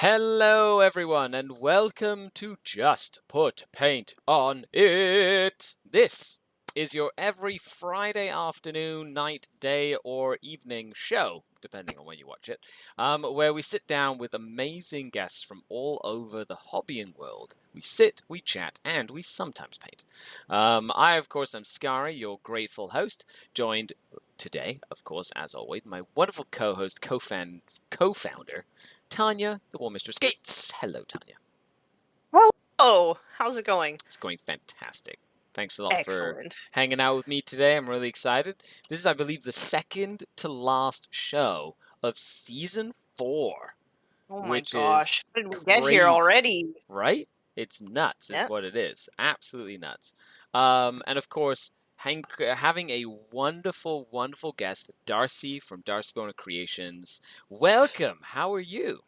Hello, everyone, and welcome to Just Put Paint on It. This is your every Friday afternoon, night, day, or evening show, depending on when you watch it, where we sit down with amazing guests from all over the hobbying world. We sit, we chat, and we sometimes paint. I, of course, am Skari, your grateful host, joined today, of course, as always, my wonderful co-host, co-founder, Tanya, the War Mistress Gates. Hello, Tanya. Hello. How's it going? It's going fantastic. Thanks a lot for Excellent. hanging out with me today. I'm really excited. This is, I believe, the second to last show of season 4, Oh my which is gosh. How did we get here crazy, already? right? It's nuts, is Yep. what it is. Absolutely nuts. And of course, having a wonderful, wonderful guest, Darcy from Darcy Bono Creations. Welcome. How are you?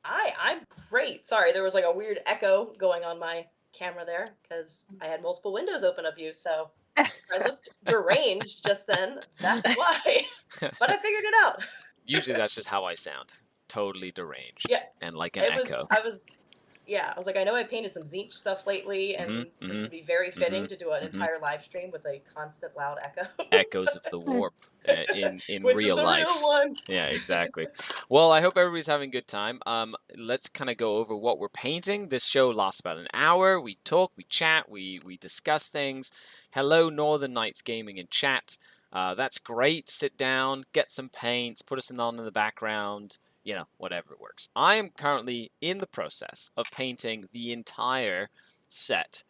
I'm great. Sorry, there was like a weird echo going on my camera there because I had multiple windows open of you, so I looked deranged just then. That's why. But I figured it out. Usually that's just how I sound. Totally deranged Yeah, and like an it was. echo. I was like, I know I painted some Zinch stuff lately, and this would be very fitting to do an entire live stream with a constant loud echo. Echoes of the warp in Which is real the life. real one. Yeah, exactly. Well, I hope everybody's having a good time. Let's kind of go over what we're painting. This show lasts about an hour. We talk, we chat, we discuss things. Hello, Northern Nights Gaming in chat. That's great. Sit down, get some paints, put us on in the background. You know, whatever it works. I am currently in the process of painting the entire set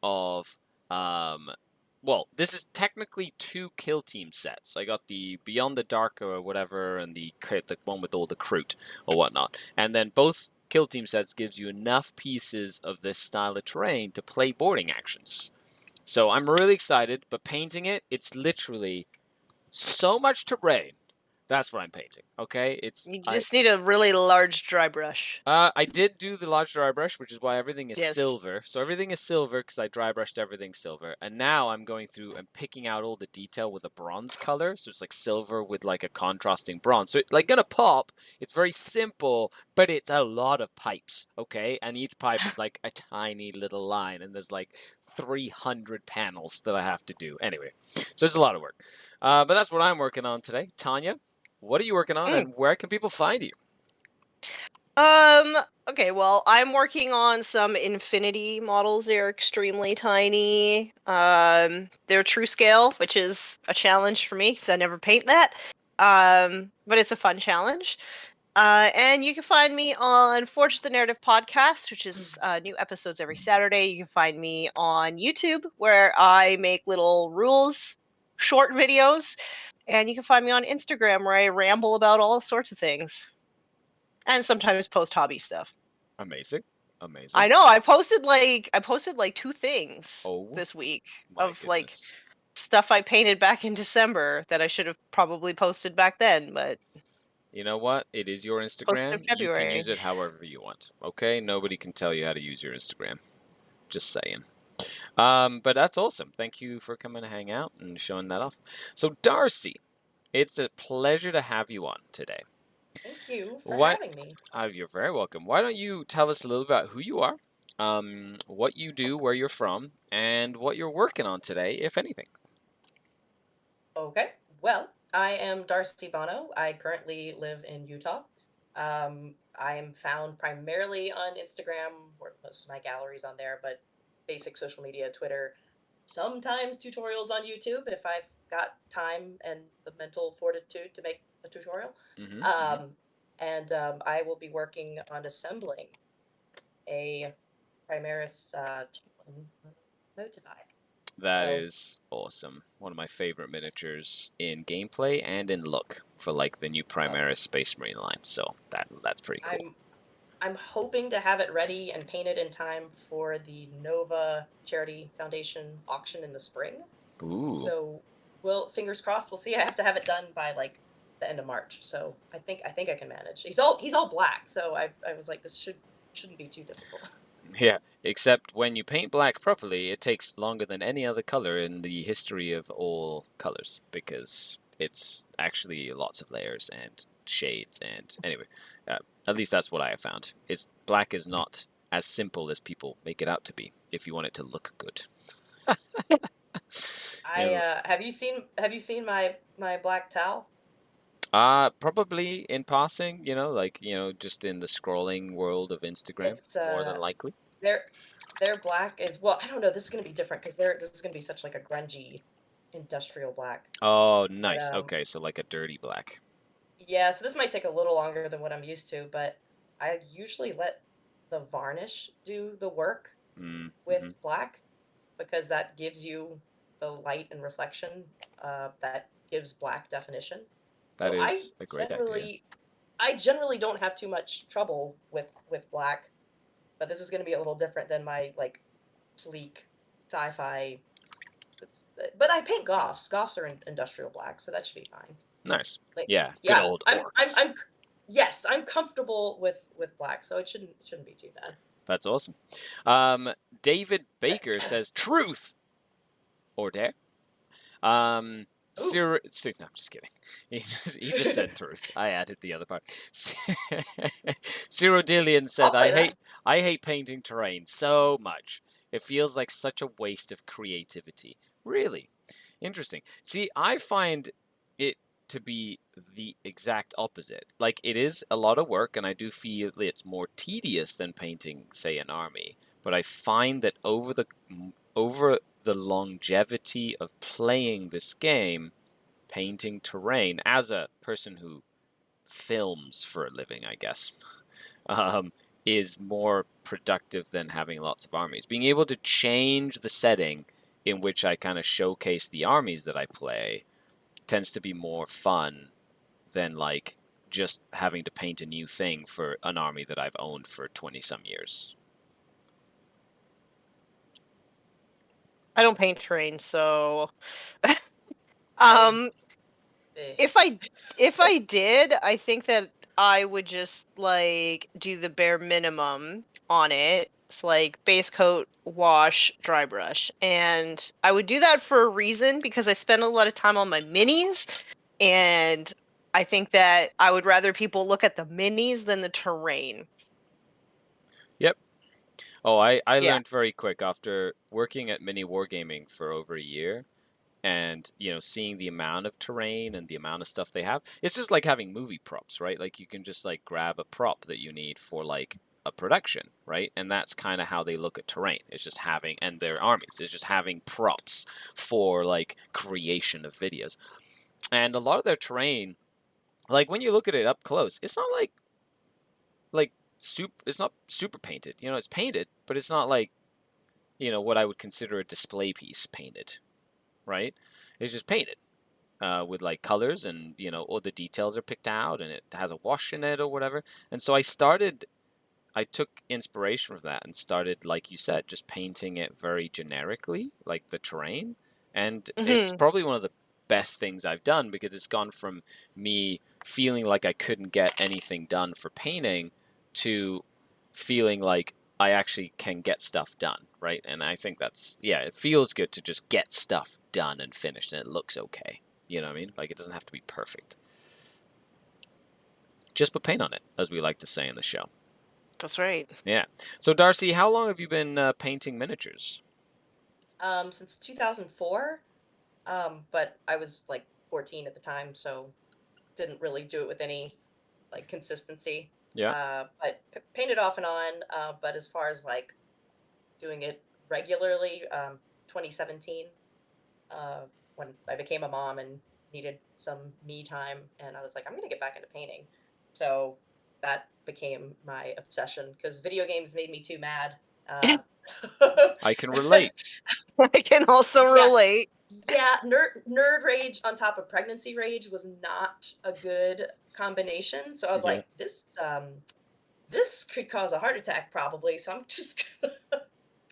of well, this is technically 2 kill team sets. I got the Beyond the Dark or whatever, and the one with all the Kroot or whatnot. And then both kill team sets gives you enough pieces of this style of terrain to play boarding actions. So I'm really excited, but painting it, it's literally so much terrain. That's what I'm painting. Okay, You just need a really large dry brush. I did do the large dry brush, which is why everything is Yes. silver. So everything is silver because I dry brushed everything silver. And now I'm going through and picking out all the detail with a bronze color. So it's like silver with like a contrasting bronze. So it's like gonna pop. It's very simple, but it's a lot of pipes, okay? And each pipe is like a tiny little line, and there's like 300 panels that I have to do. Anyway, so it's a lot of work. But that's what I'm working on today. Tanya, what are you working on, and where can people find you? Okay, well, I'm working on some Infinity models. They're extremely tiny. They're true scale, which is a challenge for me because I never paint that. But it's a fun challenge. And you can find me on Forge the Narrative podcast, which is new episodes every Saturday. You can find me on YouTube, where I make little rules, short videos. And you can find me on Instagram, where I ramble about all sorts of things. And sometimes post hobby stuff. Amazing. Amazing. I know. I posted like 2 things this week of like stuff I painted back in December that I should have probably posted back then, but you know what? It is your Instagram. You can use it however you want. Okay? Nobody can tell you how to use your Instagram. Just saying. But that's awesome. Thank you for coming to hang out and showing that off. So Darcy, it's a pleasure to have you on today. Thank you for having me. You're very welcome. Why don't you tell us a little about who you are, what you do, where you're from, and what you're working on today, if anything. Okay. Well, I am Darcy Bono. I currently live in Utah. I am found primarily on Instagram, where most of my gallery's on there, but basic social media, Twitter, sometimes tutorials on YouTube if I've got time and the mental fortitude to make a tutorial. And I will be working on assembling a Primaris Motivi. That is awesome. One of my favorite miniatures in gameplay and in look for like the new Primaris Space Marine line. So that's pretty cool. I'm hoping to have it ready and painted in time for the Nova Charity Foundation auction in the spring. Ooh. So, well, fingers crossed. We'll see. I have to have it done by like the end of March. So I think I can manage. He's all black. So I was like, this shouldn't be too difficult. Yeah, except when you paint black properly, it takes longer than any other color in the history of all colors because it's actually lots of layers and shades and anyway, At least that's what I have found. Black is not as simple as people make it out to be if you want it to look good. You know, have you seen my black towel? probably in passing, like, just in the scrolling world of Instagram, It's more than likely. their black is, well, I don't know. This is gonna be different because this is gonna be such like a grungy industrial black. Oh, But nice. Okay, so like a dirty black. yeah, so this might take a little longer than what I'm used to, but I usually let the varnish do the work with Mm-hmm. black because that gives you the light and reflection that gives black definition. That So is a great idea. I generally don't have too much trouble with black, but this is going to be a little different than my like sleek sci-fi. But I paint goths. Goths are in industrial black, so that should be fine. Nice. Like, Yeah, good yeah, old orcs. yes, I'm comfortable with black, so it shouldn't be too bad. That's awesome. David Baker says truth or dare. Ooh, No, I'm just kidding. He just said truth. I added the other part. Cyrodiilian I'll said, play that. I hate painting terrain so much. It feels like such a waste of creativity. Really? Interesting. See, I find it to be the exact opposite. Like, it is a lot of work, and I do feel it's more tedious than painting, say, an army. But I find that over the longevity of playing this game, painting terrain, as a person who films for a living, I guess, um, is more productive than having lots of armies. Being able to change the setting in which I kind of showcase the armies that I play tends to be more fun than like just having to paint a new thing for an army that I've owned for 20 some years. I don't paint terrain, so I um eh. if I did, I think that I would just like do the bare minimum on it. It's like base coat, wash, dry brush. And I would do that for a reason because I spend a lot of time on my minis, and I think that I would rather people look at the minis than the terrain. Yep. Oh, I Yeah. learned very quick after working at Mini Wargaming for over a year and, seeing the amount of terrain and the amount of stuff they have. It's just like having movie props, right? Like you can just like grab a prop that you need for like a production, right? And that's kind of how they look at terrain. It's just having, and their armies, it's just having props for like creation of videos. And a lot of their terrain, like when you look at it up close, it's not like it's not super painted. It's painted, but it's not like, what I would consider a display piece painted, right? It's just painted with like colors, and all the details are picked out, and it has a wash in it or whatever. And so I took inspiration from that and started, like you said, just painting it very generically, like the terrain. And it's Hmm. probably one of the best things I've done because it's gone from me feeling like I couldn't get anything done for painting to feeling like I actually can get stuff done, right? And I think yeah, it feels good to just get stuff done and finished and it looks okay. You know what I mean? Like it doesn't have to be perfect. Just put paint on it, as we like to say in the show. That's right. Yeah. So Darcy, how long have you been painting miniatures? Since 2004, but I was like 14 at the time, so didn't really do it with any like consistency. Yeah. But painted off and on. But as far as like doing it regularly, 2017, uh, when I became a mom and needed some me time, and I was like, I'm gonna get back into painting. So that became my obsession because video games made me too mad. Uh, I can relate. I can also yeah, relate. yeah, nerd rage on top of pregnancy rage was not a good combination. So I was Yeah. like, this could cause a heart attack probably. So I'm just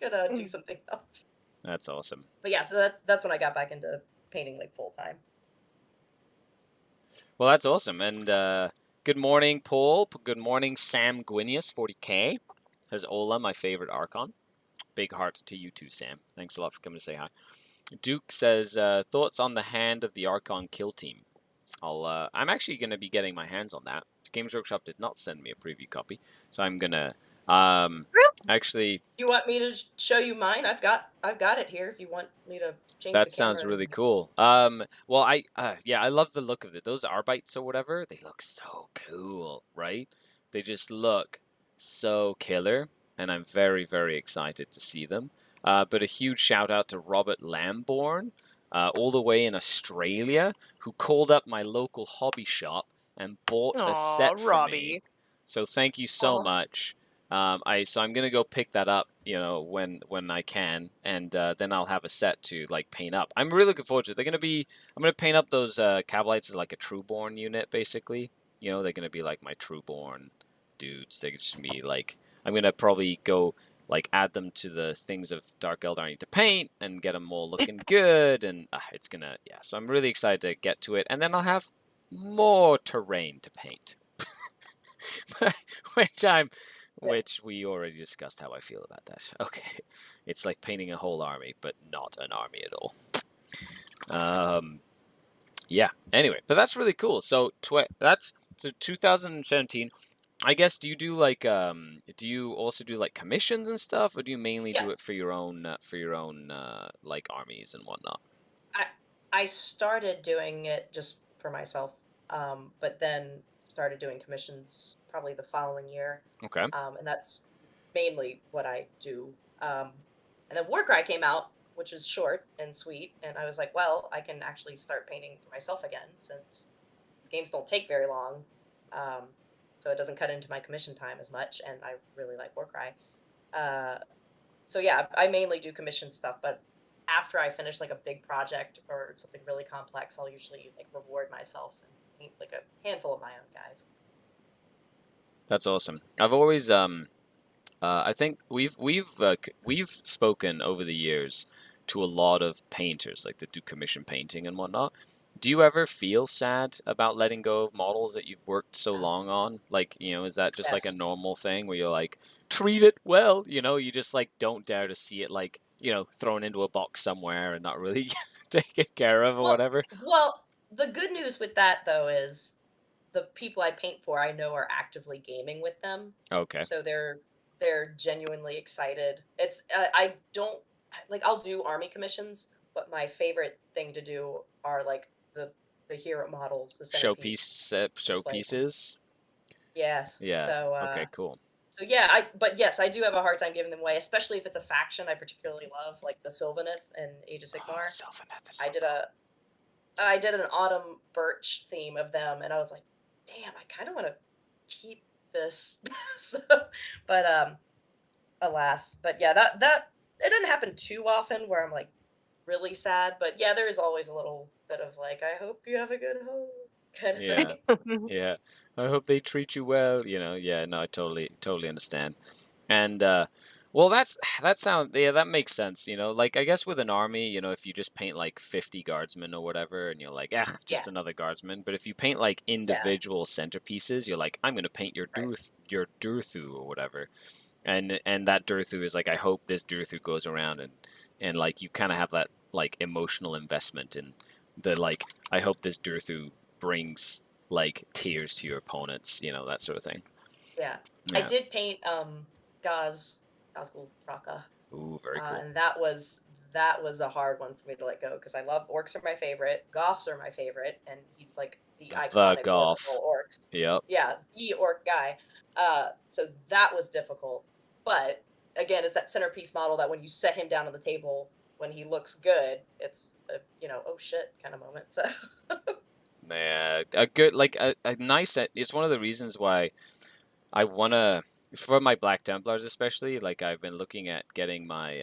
gonna do something else. That's awesome. But yeah, so that's when I got back into painting like full time. Well, that's awesome. And good morning, Paul. Good morning, Sam Gwinius, 40K. There's Ola, my favorite Archon. Big heart to you too, Sam. Thanks a lot for coming to say hi. Duke says, thoughts on the Hand of the Archon kill team. I'm actually going to be getting my hands on that to Games Workshop did not send me a preview copy, so I'm gonna Really? actually. You want me to show you mine? I've got it here. If you want me to change the That sounds camera. really cool. Well, yeah, I love the look of it. Those Arbites or whatever, they look so cool, right? They just look so killer, and I'm very, very excited to see them. But a huge shout out to Robert Lamborn, all the way in Australia, who called up my local hobby shop and bought a Aw, set for me. Robbie. So thank you so Oh, much. So I'm gonna go pick that up, when I can, and then I'll have a set to like paint up. I'm really looking forward to it. I'm gonna paint up those Cavalites as like a Trueborn unit, basically. They're gonna be like my Trueborn dudes. They're just be like, I'm gonna probably go like add them to the things of Dark Eldar I need to paint and get them all looking good, and it's gonna, yeah. So I'm really excited to get to it, and then I'll have more terrain to paint. which I'm which we already discussed how I feel about that. Okay. It's like painting a whole army, but not an army at all. Yeah. Anyway, but that's really cool. So 2017. I guess, do you do like do you also do like commissions and stuff, or do you mainly Yeah, do it for your own like armies and whatnot? I I started doing it just for myself, but then started doing commissions probably the following year, Okay. and that's mainly what I do. And then Warcry came out, which is short and sweet, and I was like, well, I can actually start painting for myself again since these games don't take very long, um, so it doesn't cut into my commission time as much, and I really like Warcry. Uh, so yeah, I mainly do commission stuff, but after I finish like a big project or something really complex, I'll usually like reward myself and paint like a handful of my own guys. That's awesome. I've always I think we've spoken over the years to a lot of painters, like that do commission painting and whatnot. Do you ever feel sad about letting go of models that you've worked so Yeah. long on? Like, is that just like a Yes. normal thing where you're like, treat it well, you just like don't dare to see it like, thrown into a box somewhere and not really taken care of or Well, whatever? the good news with that though is the people I paint for, I know are actively gaming with them, Okay. so they're genuinely excited. It's I don't like I'll do army commissions, but my favorite thing to do are like the hero models, the centerpiece displays. Showpieces? Yes. Yeah. Okay, cool. So yeah, but yes, I do have a hard time giving them away, especially if it's a faction I particularly love, like the Sylvaneth and Age of Oh, Sigmar. Sylvaneth is I so did cool. a I did an autumn birch theme of them, and I was like, damn, I kind of want to keep this. so, but alas, but yeah, that it didn't happen too often where I'm like really sad, but yeah, there is always a little bit of like, I hope you have a good home kind of Yeah. thing. Yeah. I hope they treat you well, Yeah, no, I totally understand. And well, that makes sense, Like, I guess with an army, if you just paint like 50 guardsmen or whatever and you're like, Yeah, just another guardsman, but if you paint like yeah, individual centerpieces, you're like, I'm going to paint right. your Durthu or whatever. And that Durthu is like, I hope this Durthu goes around, and like you kind of have that like emotional investment in the like, I hope this Durthu brings like tears to your opponents, that sort of thing. Yeah, I Yeah. did paint Gaz Gazgul Raka, Ooh, very cool. and that was a hard one for me to let go because I love orcs are my favorite, goths are my favorite, and he's like the The iconic orc of golf. all orcs. Yep. Yeah, the orc guy. So that was difficult, but again, it's that centerpiece model that when you set him down on the table, when he looks good, it's a oh shit kind of moment. So Yeah, a good like a nice. It's one of the reasons why I wanna, for my Black Templars especially. Like, I've been looking at getting my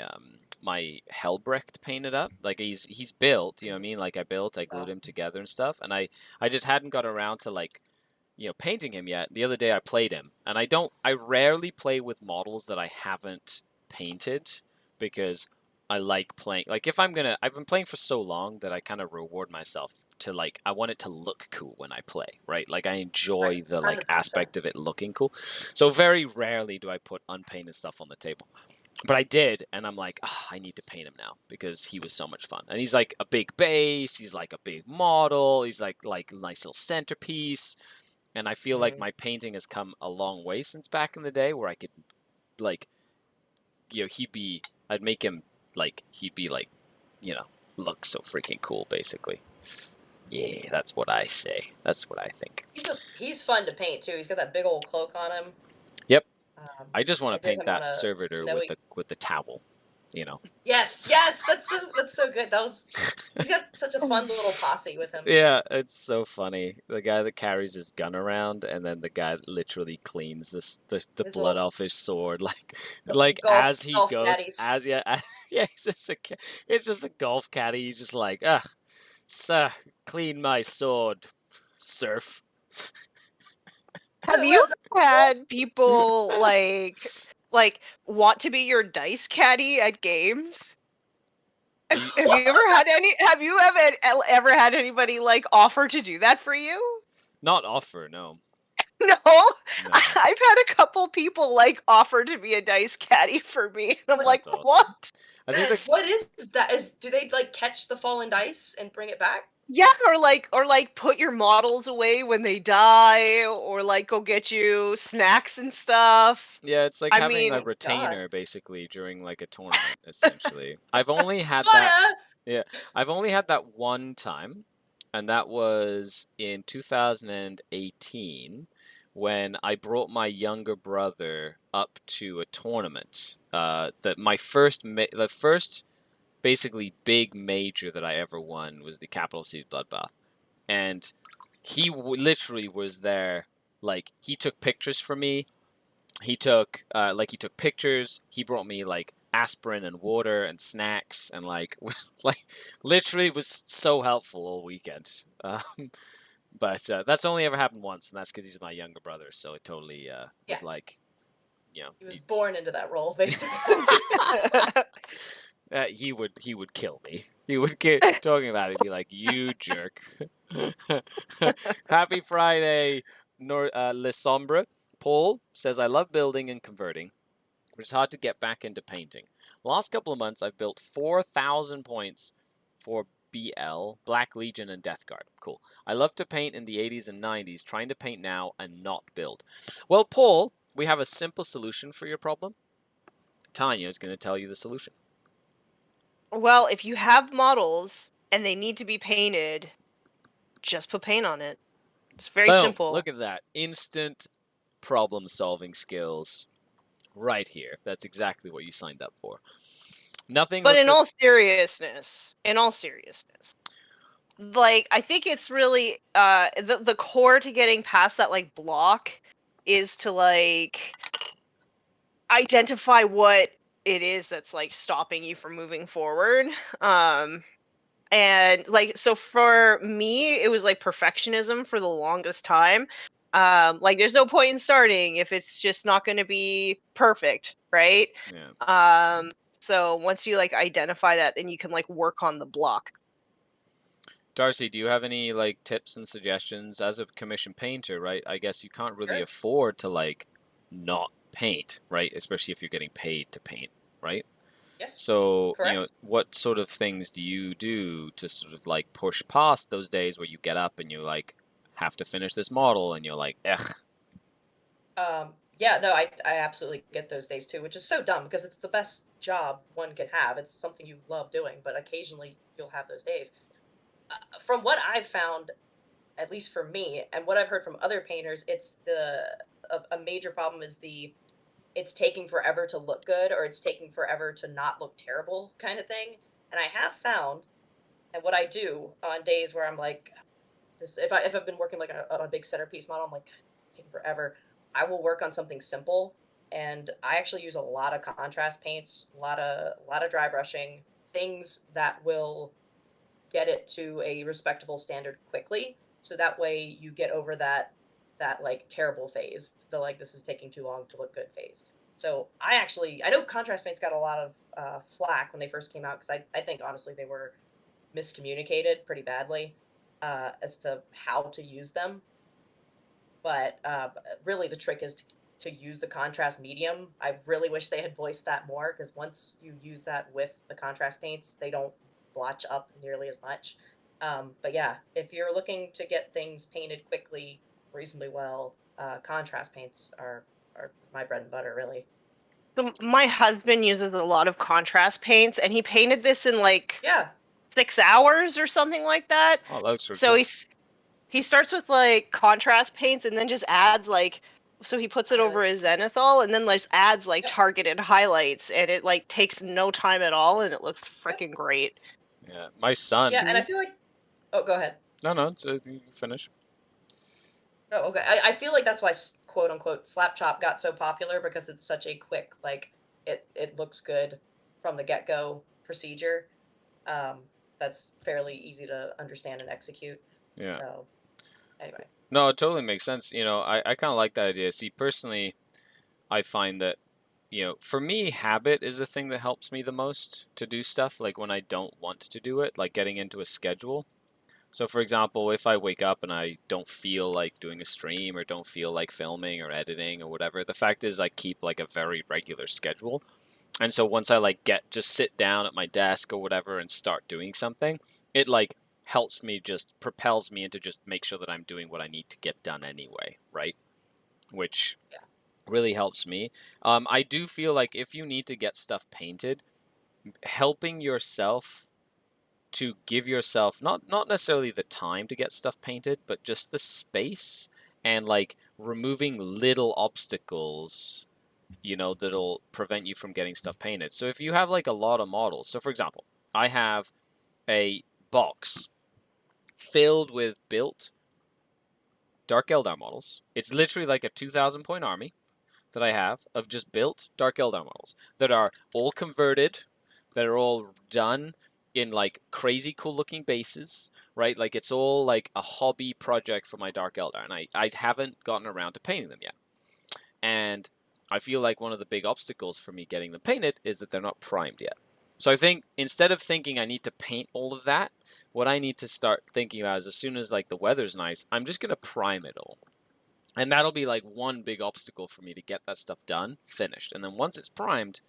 Helbrecht painted up. Like, he's built. You know what I mean? Like, I it's glued him awesome. together and stuff, and I just hadn't got around to like painting him yet. The other day I played him, and I rarely play with models that I haven't painted because I like playing. Like, if I've been playing for so long that I kind of reward myself to like, I want it to look cool when I play, right? Like, I Right, enjoy the like 100%. aspect of it looking cool. So very rarely do I put unpainted stuff on the table. But I did, and I'm like, I need to paint him now because he was so much fun. And he's like a big base, he's like a big model, he's like nice little centerpiece. And I feel like my painting has come a long way since back in the day, where I could, like, I'd make him, like, he'd be like, look so freaking cool, basically. Yeah, that's what I say. That's what I think. He's fun to paint too. He's got that big old cloak on him. Yep. I just want I to did paint him on that a servitor snowy. with the towel. Yes, that's so good. He's got such a fun little posse with him. Yeah, it's so funny. The guy that carries his gun around, and then the guy that literally cleans the His blood little off his sword, like as he golf goes, caddies. yeah, it's just a golf caddy. He's just like, sir, clean my sword, serf. Have you Well had people like want to be your dice caddy at games? Have you ever had any? Have you ever had anybody like offer to do that for you? Not offer, no. No, No. I've had a couple people like offer to be a dice caddy for me, and I'm like, That's awesome. what? I think what is that? Do they like catch the fallen dice and bring it back? Yeah, or like put your models away when they die, or like go get you snacks and stuff. yeah, it's like I having a mean, God. retainer basically during like a tournament, essentially. I've only had that. Tanya! Yeah, I've only had that one time, and that was in 2018 when I brought my younger brother up to a tournament. That the first basically big major that I ever won was the Capital City Bloodbath, and he literally was there. Like he took pictures for me. He took pictures. He brought me like aspirin and water and snacks and like like literally was so helpful all weekend. But that's only ever happened once, and that's because he's my younger brother. So it totally was Yeah. like, He was born into that role, basically. he would kill me. He would get talking about it. He'd be like, "You jerk." Happy Friday, Le Sombre. Paul says, "I love building and converting, but it's hard to get back into painting. Last couple of months, I've built 4,000 points for BL, Black Legion, and Death Guard. Cool. I love to paint in the 80s and 90s, trying to paint now and not build." Well, Paul, we have a simple solution for your problem. Tanya is going to tell you the solution. well, if you have models and they need to be painted, just put paint on it. It's very Boom. simple. Look at that. Instant problem solving skills right here. That's exactly what you signed up for. Nothing But looks in all seriousness, like I think it's really the core to getting past that like block is to like identify what it is that's like stopping you from moving forward. And like so for me it was like perfectionism for the longest time. Like there's no point in starting if it's just not going to be perfect, right? Yeah. So once you like identify that, then you can like work on the block. Darcy, do you have any like tips and suggestions as a commission painter, right? I guess you can't really Sure. afford to like not paint, right? Especially if you're getting paid to paint, right? Yes. So, Correct. what sort of things do you do to sort of like push past those days where you get up and you like have to finish this model and you're like, ugh. Yeah, no, I absolutely get those days too, which is so dumb because it's the best job one can have. It's something you love doing, but occasionally you'll have those days. From what I've found, at least for me, and what I've heard from other painters, it's a major problem is it's taking forever to look good or it's taking forever to not look terrible kind of thing. And I have found, and what I do on days where I'm like, this, if I've been working like on a big centerpiece model, I'm like, it's taking forever. I will work on something simple, and I actually use a lot of contrast paints, a lot of dry brushing, things that will get it to a respectable standard quickly. So that way you get over that like terrible phase, the like this is taking too long to look good phase. So I know contrast paints got a lot of flack when they first came out because I think honestly they were miscommunicated pretty badly as to how to use them. But really, the trick is to use the contrast medium. I really wish they had voiced that more because once you use that with the contrast paints, they don't blotch up nearly as much. But yeah, if you're looking to get things painted quickly, reasonably well. Contrast paints are my bread and butter, really. So my husband uses a lot of contrast paints, and he painted this in like Yeah. 6 hours or something like that. Oh, that looks really So cool. he starts with like contrast paints and then just adds like, so he puts it over his zenithal and then like adds like Yep. targeted highlights, and it like takes no time at all, and it looks freaking great. Yeah, my son. Yeah, and I feel like. Oh, go ahead. No, it's you can finish. Oh, okay. I feel like that's why quote unquote slap chop got so popular, because it's such a quick, like, it looks good from the get go procedure. That's fairly easy to understand and execute. Yeah. So anyway. No, it totally makes sense. I kind of like that idea. See, personally, I find that, for me, habit is the thing that helps me the most to do stuff. Like when I don't want to do it, like getting into a schedule. So, for example, if I wake up and I don't feel like doing a stream or don't feel like filming or editing or whatever, the fact is I keep like a very regular schedule. And so once I like just sit down at my desk or whatever and start doing something, it like helps me, just propels me into just make sure that I'm doing what I need to get done anyway, right? Which Yeah. really helps me. I do feel like if you need to get stuff painted, helping yourself to give yourself not necessarily the time to get stuff painted, but just the space and like removing little obstacles, that'll prevent you from getting stuff painted. So if you have like a lot of models, so for example, I have a box filled with built Dark Eldar models. It's literally like a 2,000 point army that I have of just built Dark Eldar models that are all converted, that are all done in like crazy cool looking bases, right? Like it's all like a hobby project for my Dark Eldar, and I haven't gotten around to painting them yet. And I feel like one of the big obstacles for me getting them painted is that they're not primed yet. So I think instead of thinking I need to paint all of that, what I need to start thinking about is as soon as like the weather's nice, I'm just gonna prime it all. And that'll be like one big obstacle for me to get that stuff done, finished. And then once it's primed,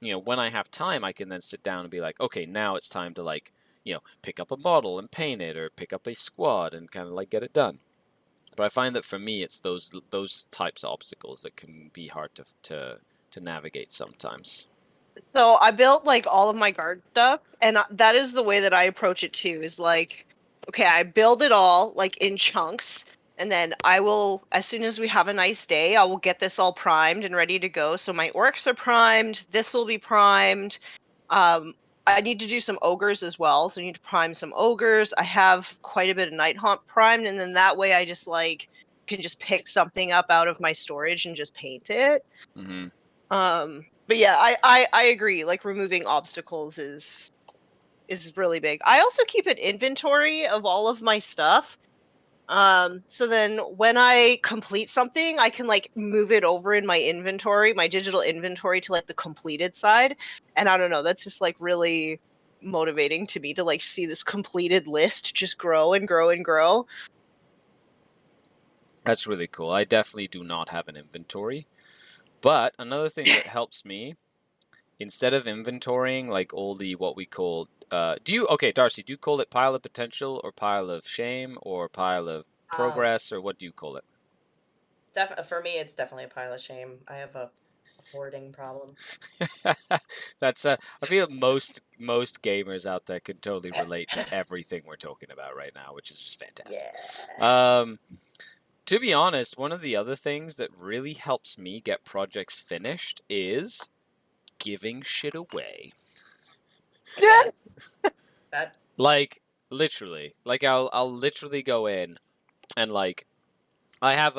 when I have time, I can then sit down and be like, okay, now it's time to like, pick up a model and paint it, or pick up a squad and kind of like get it done. But I find that for me, it's those types of obstacles that can be hard to navigate sometimes. So I built like all of my guard stuff, and that is the way that I approach it too. Is like, okay, I build it all like in chunks, and then I will, as soon as we have a nice day, I will get this all primed and ready to go. So my orcs are primed. This will be primed. I need to do some ogres as well, so I need to prime some ogres. I have quite a bit of Nighthaunt primed, and then that way I just like can just pick something up out of my storage and just paint it. Mm-hmm. But yeah, I agree. Like removing obstacles is really big. I also keep an inventory of all of my stuff. So then when I complete something, I can like move it over in my inventory, my digital inventory, to like the completed side. And I don't know, that's just like really motivating to me to like see this completed list just grow and grow and grow. That's really cool. I definitely do not have an inventory. But another thing that helps me, instead of inventorying like all the what we call okay, Darcy, do you call it pile of potential or pile of shame or pile of progress, or what do you call it? For me, it's definitely a pile of shame. I have a hoarding problem. That's I feel most gamers out there can totally relate to everything we're talking about right now, which is just fantastic. Yeah. To be honest, one of the other things that really helps me get projects finished is giving shit away. Yeah. That. Like literally, like I'll literally go in and like I have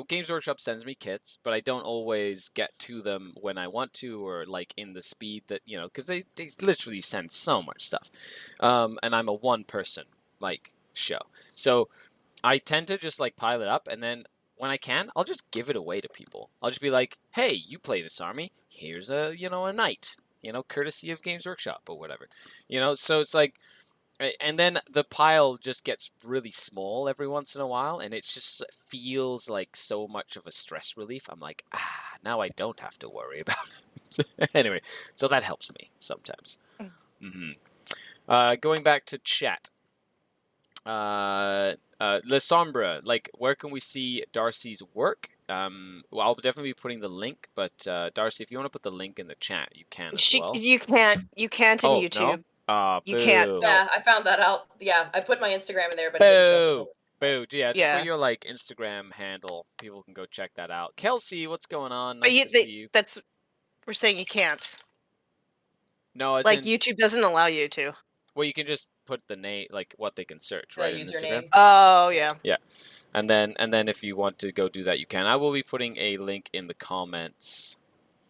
Games Workshop sends me kits, but I don't always get to them when I want to, or like in the speed that, because they literally send so much stuff. And I'm a one person like show. So I tend to just like pile it up, and then when I can, I'll just give it away to people. I'll just be like, hey, you play this army, here's a knight, courtesy of Games Workshop or whatever. So it's like, and then the pile just gets really small every once in a while, and it just feels like so much of a stress relief. I'm like, now I don't have to worry about it. Anyway, so that helps me sometimes. Mm-hmm. Going back to chat. La Sombra, like, where can we see Darcy's work? Well, I'll definitely be putting the link, but Darcy, if you want to put the link in the chat, you can as well. You can't in Oh, YouTube. no? Ah, You can't. boo. No. Yeah, I found that out. Yeah, I put my Instagram in there, but it didn't show up as a Boo. link. Boo. Yeah, just put Yeah. your, like, Instagram handle. People can go check that out. Kelsey, what's going on? But Nice to see you. that's we're saying you can't. No, as Like in, YouTube doesn't allow you to. well, you can just put the name, like, what they can search, The right, in Instagram? username. Oh yeah. Yeah, and then if you want to go do that, you can. I will be putting a link in the comments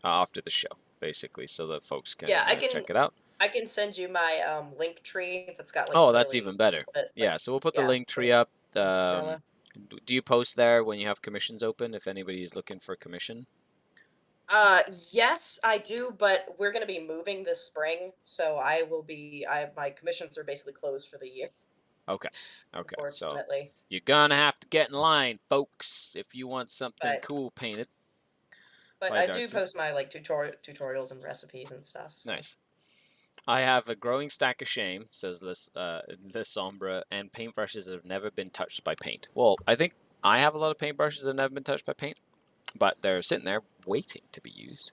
after the show, basically, so that folks can Yeah, I can check it out. I can send you my link tree that's got like. Oh, that's really even better. Yeah, so we'll put the link tree up. vanilla. Do you post there when you have commissions open? If anybody is looking for a commission? Yes, I do, but we're gonna be moving this spring, so I will be. My commissions are basically closed for the year. Okay. Okay. So Unfortunately, you're gonna have to get in line, folks, if you want something but cool painted. but By I do Darcy. post my like tutorials and recipes and stuff. So. Nice. I have a growing stack of shame, says this Sombra, and paintbrushes that have never been touched by paint. Well, I think I have a lot of paintbrushes that have never been touched by paint, but they're sitting there waiting to be used.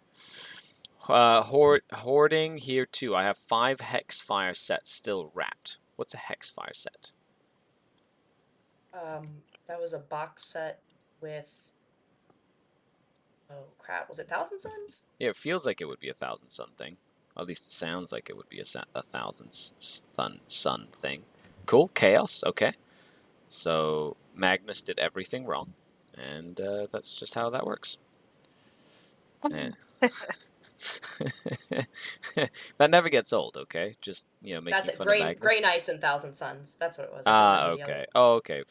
Hoarding here too. I have 5 hex fire sets still wrapped. What's a hex fire set? That was a box set with. Oh crap! Was it Thousand Suns? Yeah, it feels like it would be 1,000 something. At least it sounds like it would be a 1,000 sun thing. Cool. Chaos. Okay. So Magnus did everything wrong, and that's just how that works. Eh. That never gets old. Okay, just making That's it. fun of Magnus. Gray Knights and Thousand Suns. That's what it was. Ah, okay. Oh, okay.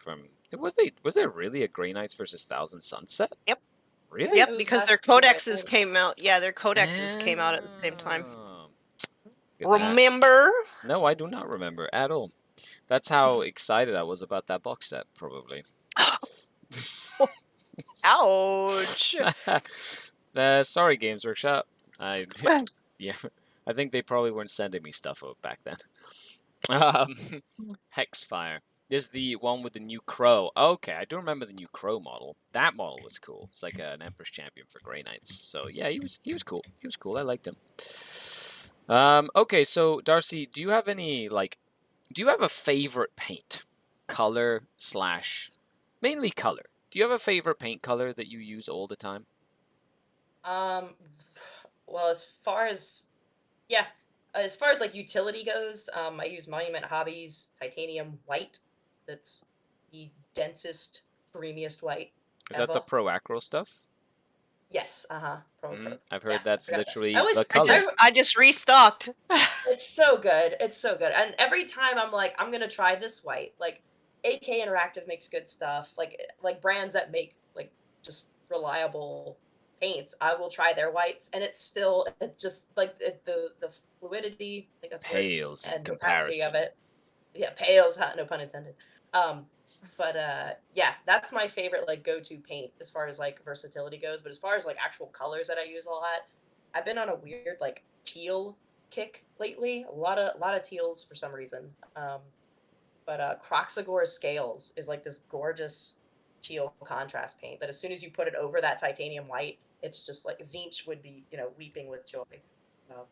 Was there really a Grey Knights versus Thousand Sunset? Yep. Really? Yep, because their codexes came out. Yeah, their codexes came out at the same time. Remember? No, I do not remember at all. That's how excited I was about that box set, probably. Ouch. Sorry, Games Workshop. Yeah, I think they probably weren't sending me stuff back then. Hexfire. This is the one with the new crow. Okay, I do remember the new crow model. That model was cool. It's like an Empress champion for Grey Knights. So yeah, he was cool. He was cool. I liked him. Okay, so Darcy, do you have any do you have a favorite paint color / mainly color? Do you have a favorite paint color that you use all the time? Well, as far as like utility goes, I use Monument Hobbies Titanium White. That's the densest, creamiest white. Is that the Pro Acro stuff? Yes, Pro. I've heard that's literally that. the color. I just restocked. It's so good. It's so good. And every time I'm like, I'm gonna try this white. Like, AK Interactive makes good stuff. Like brands that make like just reliable paints, I will try their whites, and it's just like the fluidity. I think that's pales word, in and capacity comparison. of it. Yeah, pales. No pun intended. But yeah, that's my favorite like go-to paint as far as like versatility goes. But as far as like actual colors that I use a lot, I've been on a weird like teal kick lately. A lot of teals for some reason. But Croxagore Scales is like this gorgeous teal contrast paint that as soon as you put it over that titanium white, it's just like Zinch would be, weeping with joy. So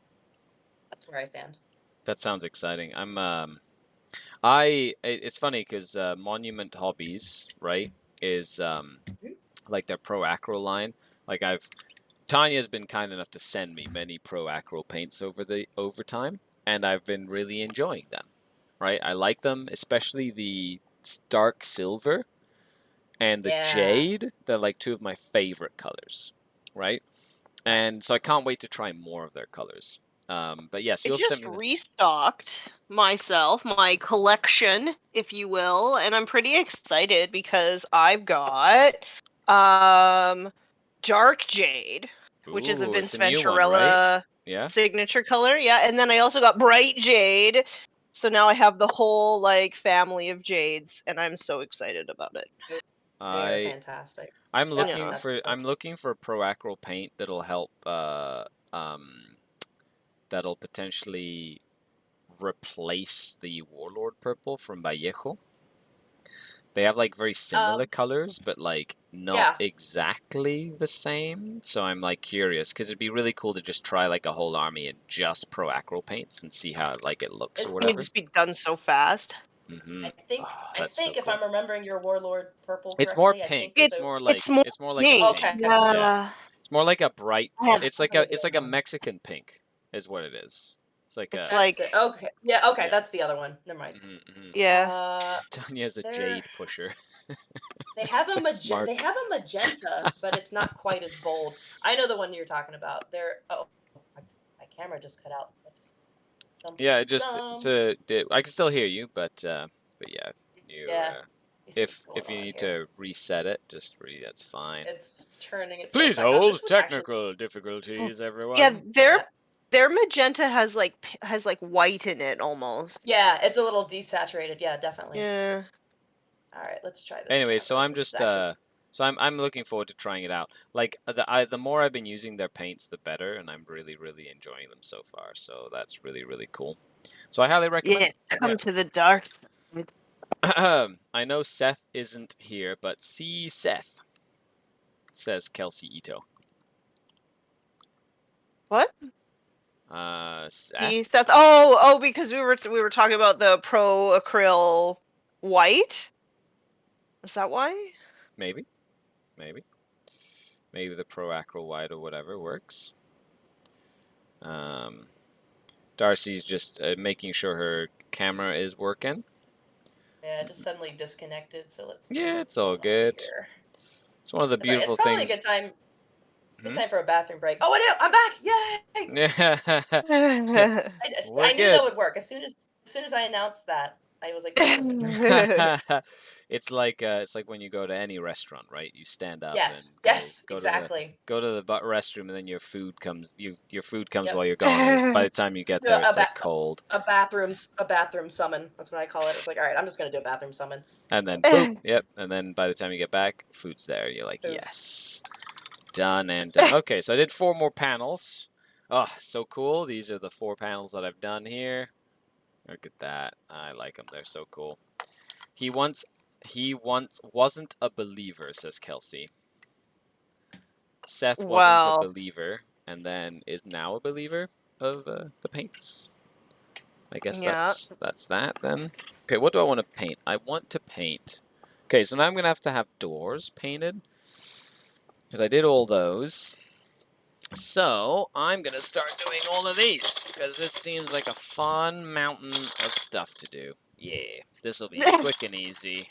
that's where I stand. That sounds exciting. It's funny because Monument Hobbies, right, is like their Pro Acro line. Like Tanya's been kind enough to send me many Pro Acro paints over time, and I've been really enjoying them. Right, I like them, especially the dark silver and the jade. They're like 2 of my favorite colors, right? And so I can't wait to try more of their colors. But yes, you'll just restocked my collection, if you will, and I'm pretty excited because I've got dark jade, which is a Vince Venturella signature color. Yeah, and then I also got bright jade. So now I have the whole like family of jades, and I'm so excited about it. They're fantastic. I'm looking for Pro Acro paint that'll help that'll potentially replace the Warlord purple from Vallejo. They have like very similar colors, but like not Yeah. exactly the same. So I'm like curious because it'd be really cool to just try like a whole army in just pro acro paints and see how like it looks or It's- It would whatever. just be done so fast. Mm-hmm. I think Oh, I that's so think if cool. I'm remembering your Warlord purple It's more correctly, I pink. think It's it's more It's more like a pink. pink. Okay. Yeah. It's more like a bright. I have- It's I'm like thinking of the a other one. Mexican pink, is what it is. It's like It's a. That's it. like, Okay. Yeah, okay, Yeah. that's the other one. Never mind. yeah. Tanya's a They're jade pusher. they have So smart. they have a magenta, but it's not quite as bold. I know the one you're talking about. My camera just cut out. That just- dum, Yeah, it just dum. I can still hear you, but yeah, you Yeah. Let me see what's if going you on need here. to reset it, that's fine. It's turning itself Please back on. This hold would actually technical difficulties, Yeah, everyone. their magenta has like white in it almost. yeah, it's a little desaturated. Yeah, definitely. Yeah. All right, let's try this. Anyway, so camera. I'm This is just actually I'm looking forward to trying it out. Like the more I've been using their paints, the better, and I'm really enjoying them so far. So that's really cool. So I highly recommend. Yes, come to the dark side. I know Seth isn't here, but see Seth, says Kelsey Ito. What? Seth? Seth. Oh, because we were talking about the pro acryl white. Is that why? Maybe. Maybe the Pro Acro White or whatever works. Darcy's just making sure her camera is working. yeah, it just suddenly disconnected. So let's see Yeah, what's it's all going on good. here. It's one of the That's all right. beautiful It's probably things. a good time. Good Hmm? time for a bathroom break. Oh, I do. I'm back! Yay! We're I knew that good. would work. As soon as I announced that, I was like, this is gonna work. It's like when you go to any restaurant, right? You stand up and Yes, go exactly. to the restroom, and then your food comes Yep. while you're gone. And by the time you get Just there, it's like cold, a bathroom summon. That's what I call it. It's like, all right, I'm just gonna do a bathroom summon. and then boop, yep. And then by the time you get back, food's there. You're like, Oof. yes, done and done. Okay, so I did 4 more panels. Oh, so cool! These are the 4 panels that I've done here. Look at that. I like them. They're so cool. He once wasn't a believer, says Kelsey. Seth wasn't a Well, believer and then is now a believer of the paints. I guess yeah. that's that then. Okay, what do I want to paint? I want to paint. Okay, so now I'm going to have doors painted because I did all those. So I'm going to start doing all of these because this seems like a fun mountain of stuff to do. Yeah, this will be quick and easy.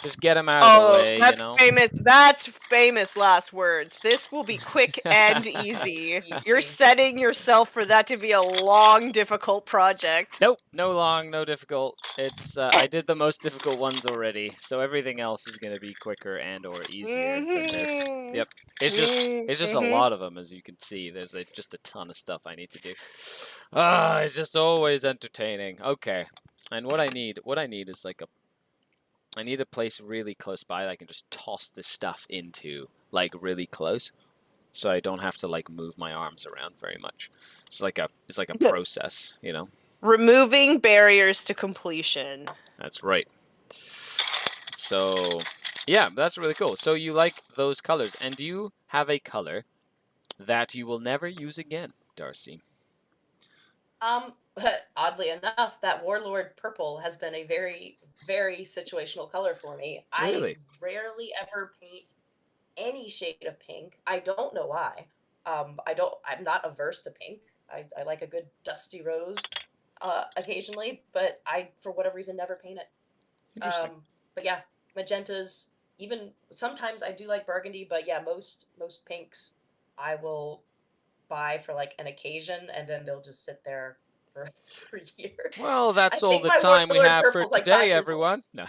Just get them out of the way, you know. That's famous last words. This will be quick and easy. You're Easy. setting yourself for that to be a long, difficult project. Nope, no long, no difficult. It's I did the most difficult ones already, so everything else is gonna be quicker and or easier than this. Yep, it's just a lot of them, as you can see. There's just a ton of stuff I need to do. It's just always entertaining. Okay, and what I need is like I need a place really close by that I can just toss this stuff into, like really close, so I don't have to like move my arms around very much. It's like a process, you know. Removing barriers to completion. That's right. So, yeah, that's really cool. So you like those colors, and do you have a color that you will never use again, Darcy? Oddly enough, that Warlord purple has been a very situational color for me. I Really? rarely ever paint any shade of pink. I don't know why. I'm not averse to pink. I like a good dusty rose occasionally, but I, for whatever reason, never paint it. Interesting. But yeah, magentas. Even sometimes I do like burgundy, but yeah, most pinks I will buy for like an occasion, and then they'll just sit there for years. Well, that's I all think the my time we Warlord have for purple's like today, 5 years old. everyone. No.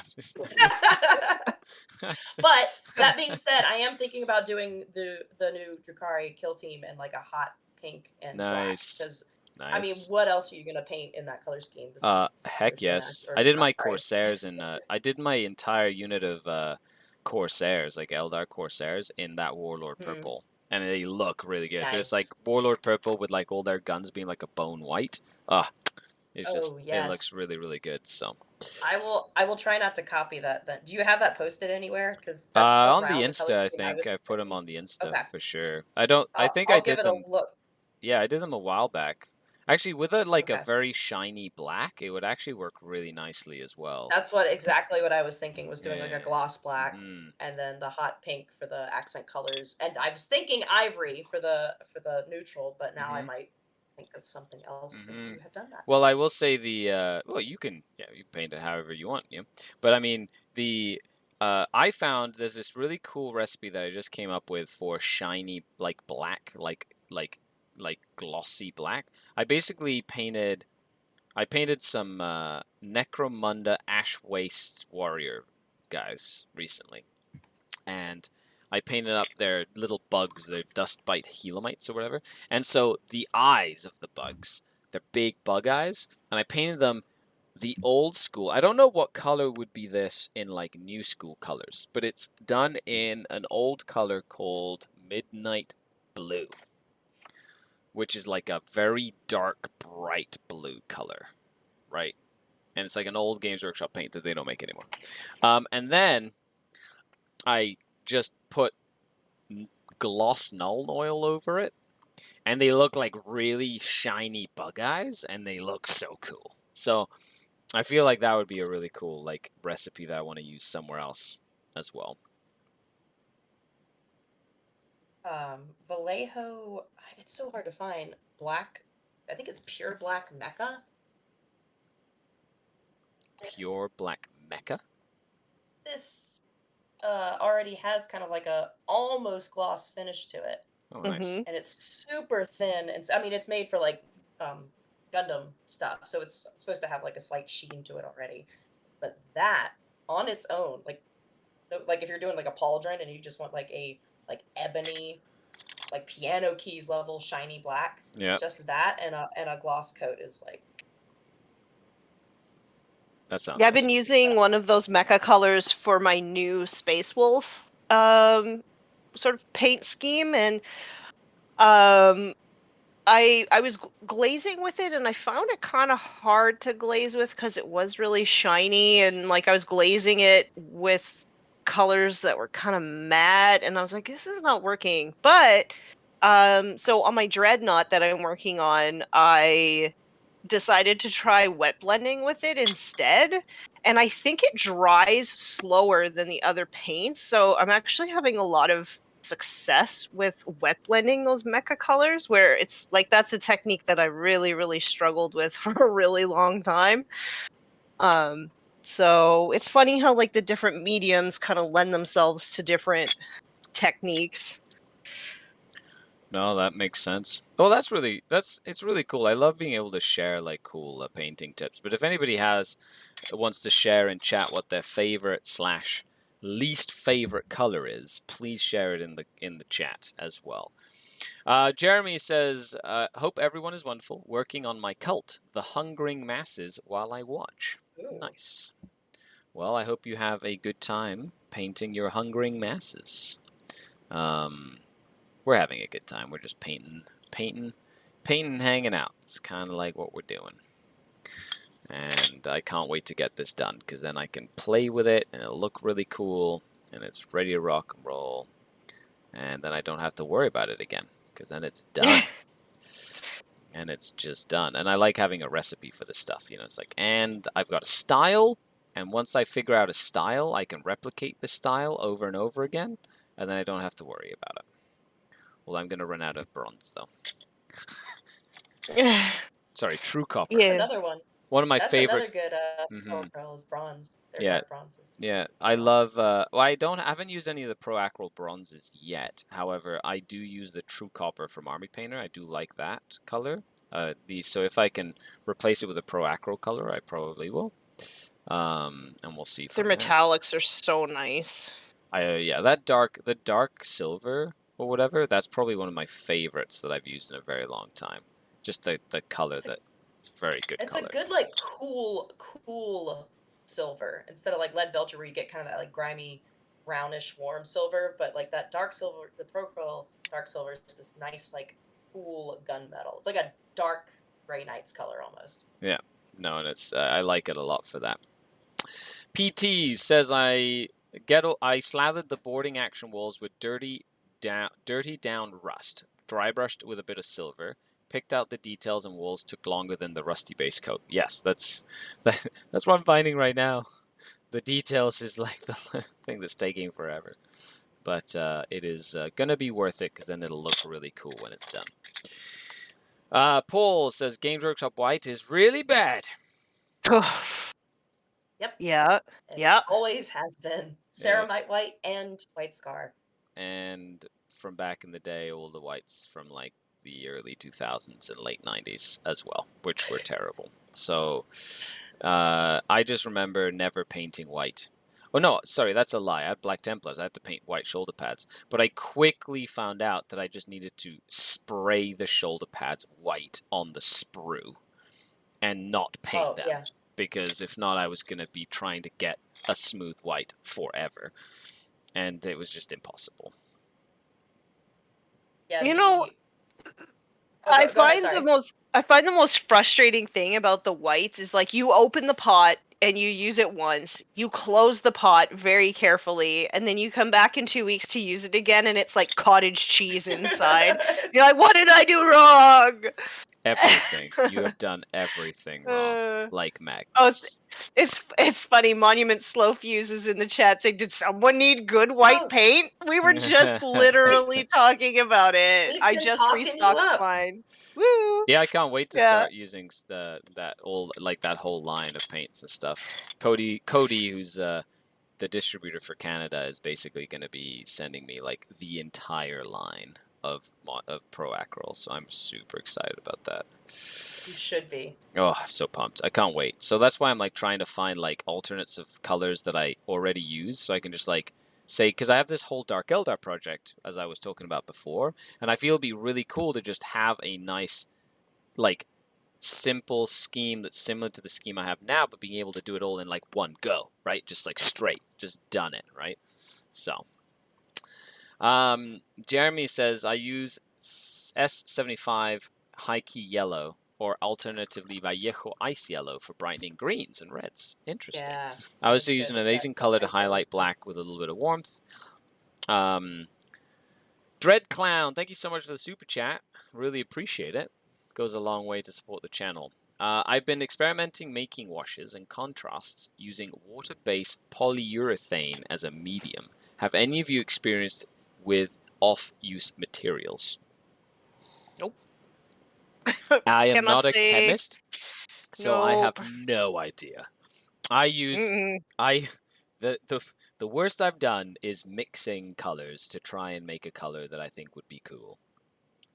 But that being said, I am thinking about doing the new Drukhari kill team in like a hot pink and Nice. black. Because Nice. I mean, what else are you gonna paint in that color scheme besides Heck your yes. Synax or I did my Drukhari? Corsairs and I did my entire unit of Corsairs, like Eldar Corsairs, in that Warlord purple. And they look really good. Nice. It's like Warlord purple with like all their guns being like a bone white. It's just Oh, yes. it looks really good. So I will try not to copy that then. Do you have that posted anywhere? Because that's On the around the color Insta, I scheme I think was I put them thinking. on the Insta Okay. for sure. I don't. I think I I'll give did it a them. look. Yeah, I did them a while back. Actually, with a like a Okay. very shiny black, it would actually work really nicely as well. That's exactly what I was thinking, was doing like a Yeah. gloss black Hmm. and then the hot pink for the accent colors. And I was thinking ivory for the neutral, but now I Hmm. might think of something else since Hmm. you have done that. Well, I will say well, you can, yeah, you paint it however you want, you know. But I mean, I found there's this really cool recipe that I just came up with for shiny like black, like glossy black. I basically painted some Necromunda Ash Waste Warrior guys recently, and I painted up their little bugs, their dust bite helamites or whatever. And so the eyes of the bugs, they're big bug eyes, and I painted them the old school. I don't know what color would be this in like new school colors, but it's done in an old color called Midnight Blue, which is like a very dark, bright blue color, right? And it's like an old Games Workshop paint that they don't make anymore. And then I just put gloss null oil over it, and they look like really shiny bug eyes, and they look so cool. So I feel like that would be a really cool like recipe that I want to use somewhere else as well. Vallejo, it's so hard to find. Black, I think it's pure black mecha. This Pure black mecha. this already has kind of like a almost gloss finish to it, Oh, nice. Mm-hmm. and it's super thin. And I mean, it's made for like um, Gundam stuff, so it's supposed to have like a slight sheen to it already. But that on its own, like if you're doing like a pauldron and you just want like a like ebony, like piano keys level shiny black, Yeah, just that and a gloss coat is like that sounds Yeah, I've been awesome. using one of those mecha colors for my new Space Wolf sort of paint scheme, and um I was glazing with it, and I found it kind of hard to glaze with because it was really shiny, and like I was glazing it with colors that were kind of matte, and I was like, this is not working. But so on my dreadnought that I'm working on, I decided to try wet blending with it instead, and I think it dries slower than the other paints, so I'm actually having a lot of success with wet blending those mecha colors, where it's like that's a technique that I really struggled with for a really long time. um so it's funny how like the different mediums kind of lend themselves to different techniques. No, that makes sense. Oh, it's really cool. I love being able to share like cool painting tips. But if anybody wants to share in chat what their favorite slash least favorite color is, please share it in the chat as well. Jeremy says, "Hope everyone is wonderful. Working on my cult, the hungering masses, while I watch." ooh. Nice. Well, I hope you have a good time painting your hungering masses. Um, we're having a good time. We're just painting, hanging out. It's kind of like what we're doing. And I can't wait to get this done, because then I can play with it, and it'll look really cool, and it's ready to rock and roll. And then I don't have to worry about it again, because then it's done. And it's just done. And I like having a recipe for this stuff. It's like, and I've got a style, and once I figure out a style, I can replicate the style over and over again, and then I don't have to worry about it. Well, I'm going to run out of bronze, though. Sorry, true copper. That's Yeah. another one. One of my That's favorite. another good Hmm. power pearl is bronze. Their Yeah, dark bronzes. yeah. I Pretty awesome. love. Well, I haven't used any of the Pro Acryl bronzes yet. However, I do use the True Copper from Army Painter. I do like that color. So if I can replace it with a Pro Acryl color, I probably will. And we'll see Their from there. metallics are so nice. Yeah, the dark silver or whatever. That's probably one of my favorites that I've used in a very long time. Just the color It's a it's a very good it's a color. good like cool silver instead of like lead belcher where you get kind of that like grimy brownish warm silver, but like that dark silver, the Pro Pearl dark silver is this nice like cool gunmetal. It's like a dark Grey Knight's color almost. Yeah, no, and I like it a lot for that. PT says I slathered the boarding action walls with dirty down rust, dry brushed with a bit of silver, picked out the details and walls, took longer than the rusty base coat. Yes, that's what I'm finding right now. The details is like the thing that's taking forever. But it is gonna be worth it because then it'll look really cool when it's done. Paul says Games Workshop White is really bad. Yep. Yeah. It Yeah. always has been. Ceramite White and White Scar. And from back in the day, all the whites from like the early 2000s and late 90s as well, which were terrible. So I just remember never painting white. Oh no, sorry, that's a lie. I had Black Templars. I had to paint white shoulder pads. But I quickly found out that I just needed to spray the shoulder pads white on the sprue and not paint them. Yes. Because if not, I was going to be trying to get a smooth white forever. And it was just impossible. Yeah, You know, I find the most frustrating thing about the whites is like you open the pot and you use it once, you close the pot very carefully, and then you come back in 2 weeks to use it again, and it's like cottage cheese inside. You're like, what did I do wrong? Everything. You have done everything wrong. Like Magnus. It's funny. Monument Slow Fuse is in the chat saying, "Did someone need good white paint?" We were just literally talking about it. We've I been just talking you restocked up. mine. Woo! Yeah, I can't wait to start using that whole line of paints and stuff. Cody, who's the distributor for Canada, is basically going to be sending me like the entire line of Pro Acryl, so I'm super excited about that. You should be. Oh, I'm so pumped. I can't wait. So that's why I'm like trying to find like alternates of colors that I already use, so I can just like say, because I have this whole Dark Eldar project, as I was talking about before, and I feel it'd be really cool to just have a nice, like, simple scheme that's similar to the scheme I have now, but being able to do it all in like one go, right? Just like straight, just done it, right? So, Jeremy says I use S75 High Key Yellow, or alternatively Vallejo Ice Yellow for brightening greens and reds. Interesting. Yeah, I also use an amazing color to highlight black with a little bit of warmth. Dread Clown, thank you so much for the super chat. Really appreciate it. Goes a long way to support the channel. I've been experimenting making washes and contrasts using water-based polyurethane as a medium. Have any of you experienced with off-use materials? Nope. I am not a chemist, so I have no idea. I use the worst I've done is mixing colors to try and make a color that I think would be cool.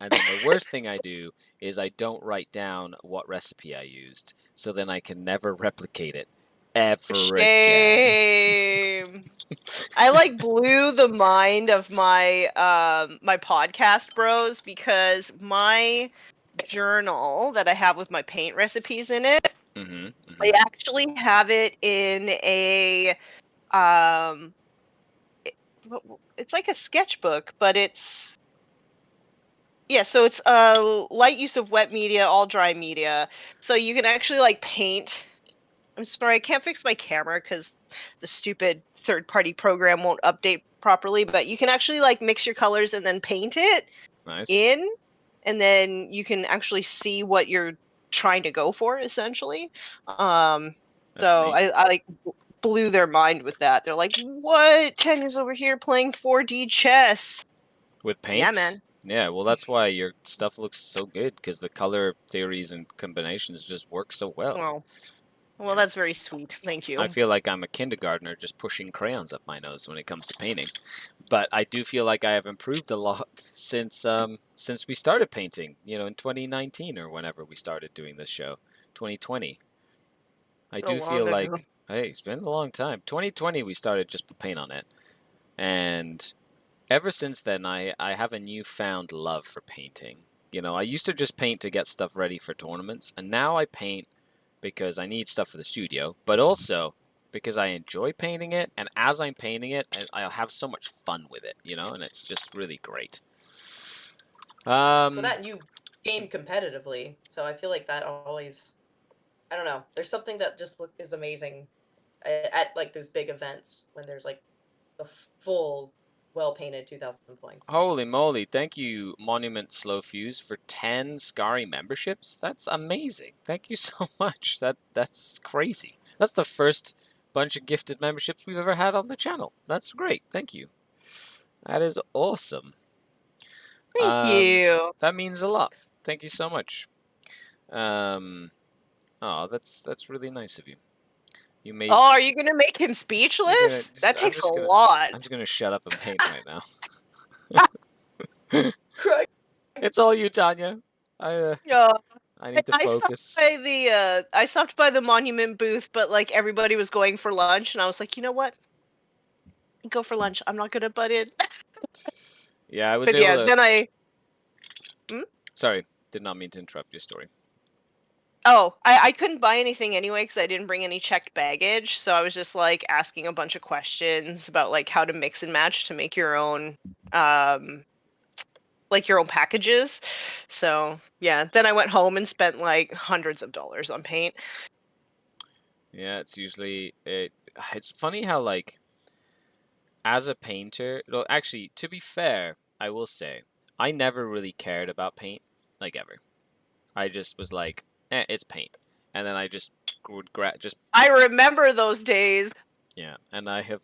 And then the worst thing I do is I don't write down what recipe I used, so then I can never replicate it ever again. I like blew the mind of my my podcast bros, because my journal that I have with my paint recipes in it, I actually have it in a it's like a sketchbook, but it's so it's a light use of wet media, all dry media. So you can actually like paint. I'm sorry, I can't fix my camera because the stupid third-party program won't update properly, but you can actually like mix your colors and then paint it in, and then you can actually see what you're trying to go for, essentially. So I like blew their mind with that. They're like, "What? Tanya's over here playing 4D chess with paints?" Yeah, man. Yeah, well, that's why your stuff looks so good, because the color theories and combinations just work so well. Well, that's very sweet. Thank you. I feel like I'm a kindergartner just pushing crayons up my nose when it comes to painting. But I do feel like I have improved a lot since we started painting, in 2019 or whenever we started doing this show, 2020. I do feel like, hey, it's been a long time. 2020 we started just to paint on it. And ever since then, I have a newfound love for painting. I used to just paint to get stuff ready for tournaments, and now I paint because I need stuff for the studio, but also because I enjoy painting it, and as I'm painting it, I'll have so much fun with it, and it's just really great. Well, that you game competitively, so I feel like that always, I don't know, there's something that just is amazing at like those big events when there's like the full, well-painted 2,000 points. Holy moly! Thank you, Monument Slow Fuse, for 10 Scary memberships. That's amazing. Thank you so much. That's crazy. That's the first bunch of gifted memberships we've ever had on the channel. That's great. Thank you. That is awesome. Thank you. That means a lot. Thanks. Thank you so much. Oh, that's really nice of you. You made. Oh, are you gonna make him You're speechless? gonna, That I'm takes just a gonna, lot. I'm just gonna shut up and paint right now. Cry. It's all you, Tanya. I need to focus. I stopped by the monument booth, but like everybody was going for lunch, and I was like, you know what? Go for lunch. I'm not gonna butt in. Yeah, I was But able yeah, to. then I. Sorry, did not mean to interrupt your story. Oh, I couldn't buy anything anyway because I didn't bring any checked baggage. So I was just like asking a bunch of questions about like how to mix and match to make your own like your own packages. So yeah, then I went home and spent like hundreds of dollars on paint. Yeah, it's usually it's funny how like as a painter, well, actually, to be fair, I will say I never really cared about paint, like ever. I just was like, it's paint, and then I just would just I remember those days. yeah, and I have.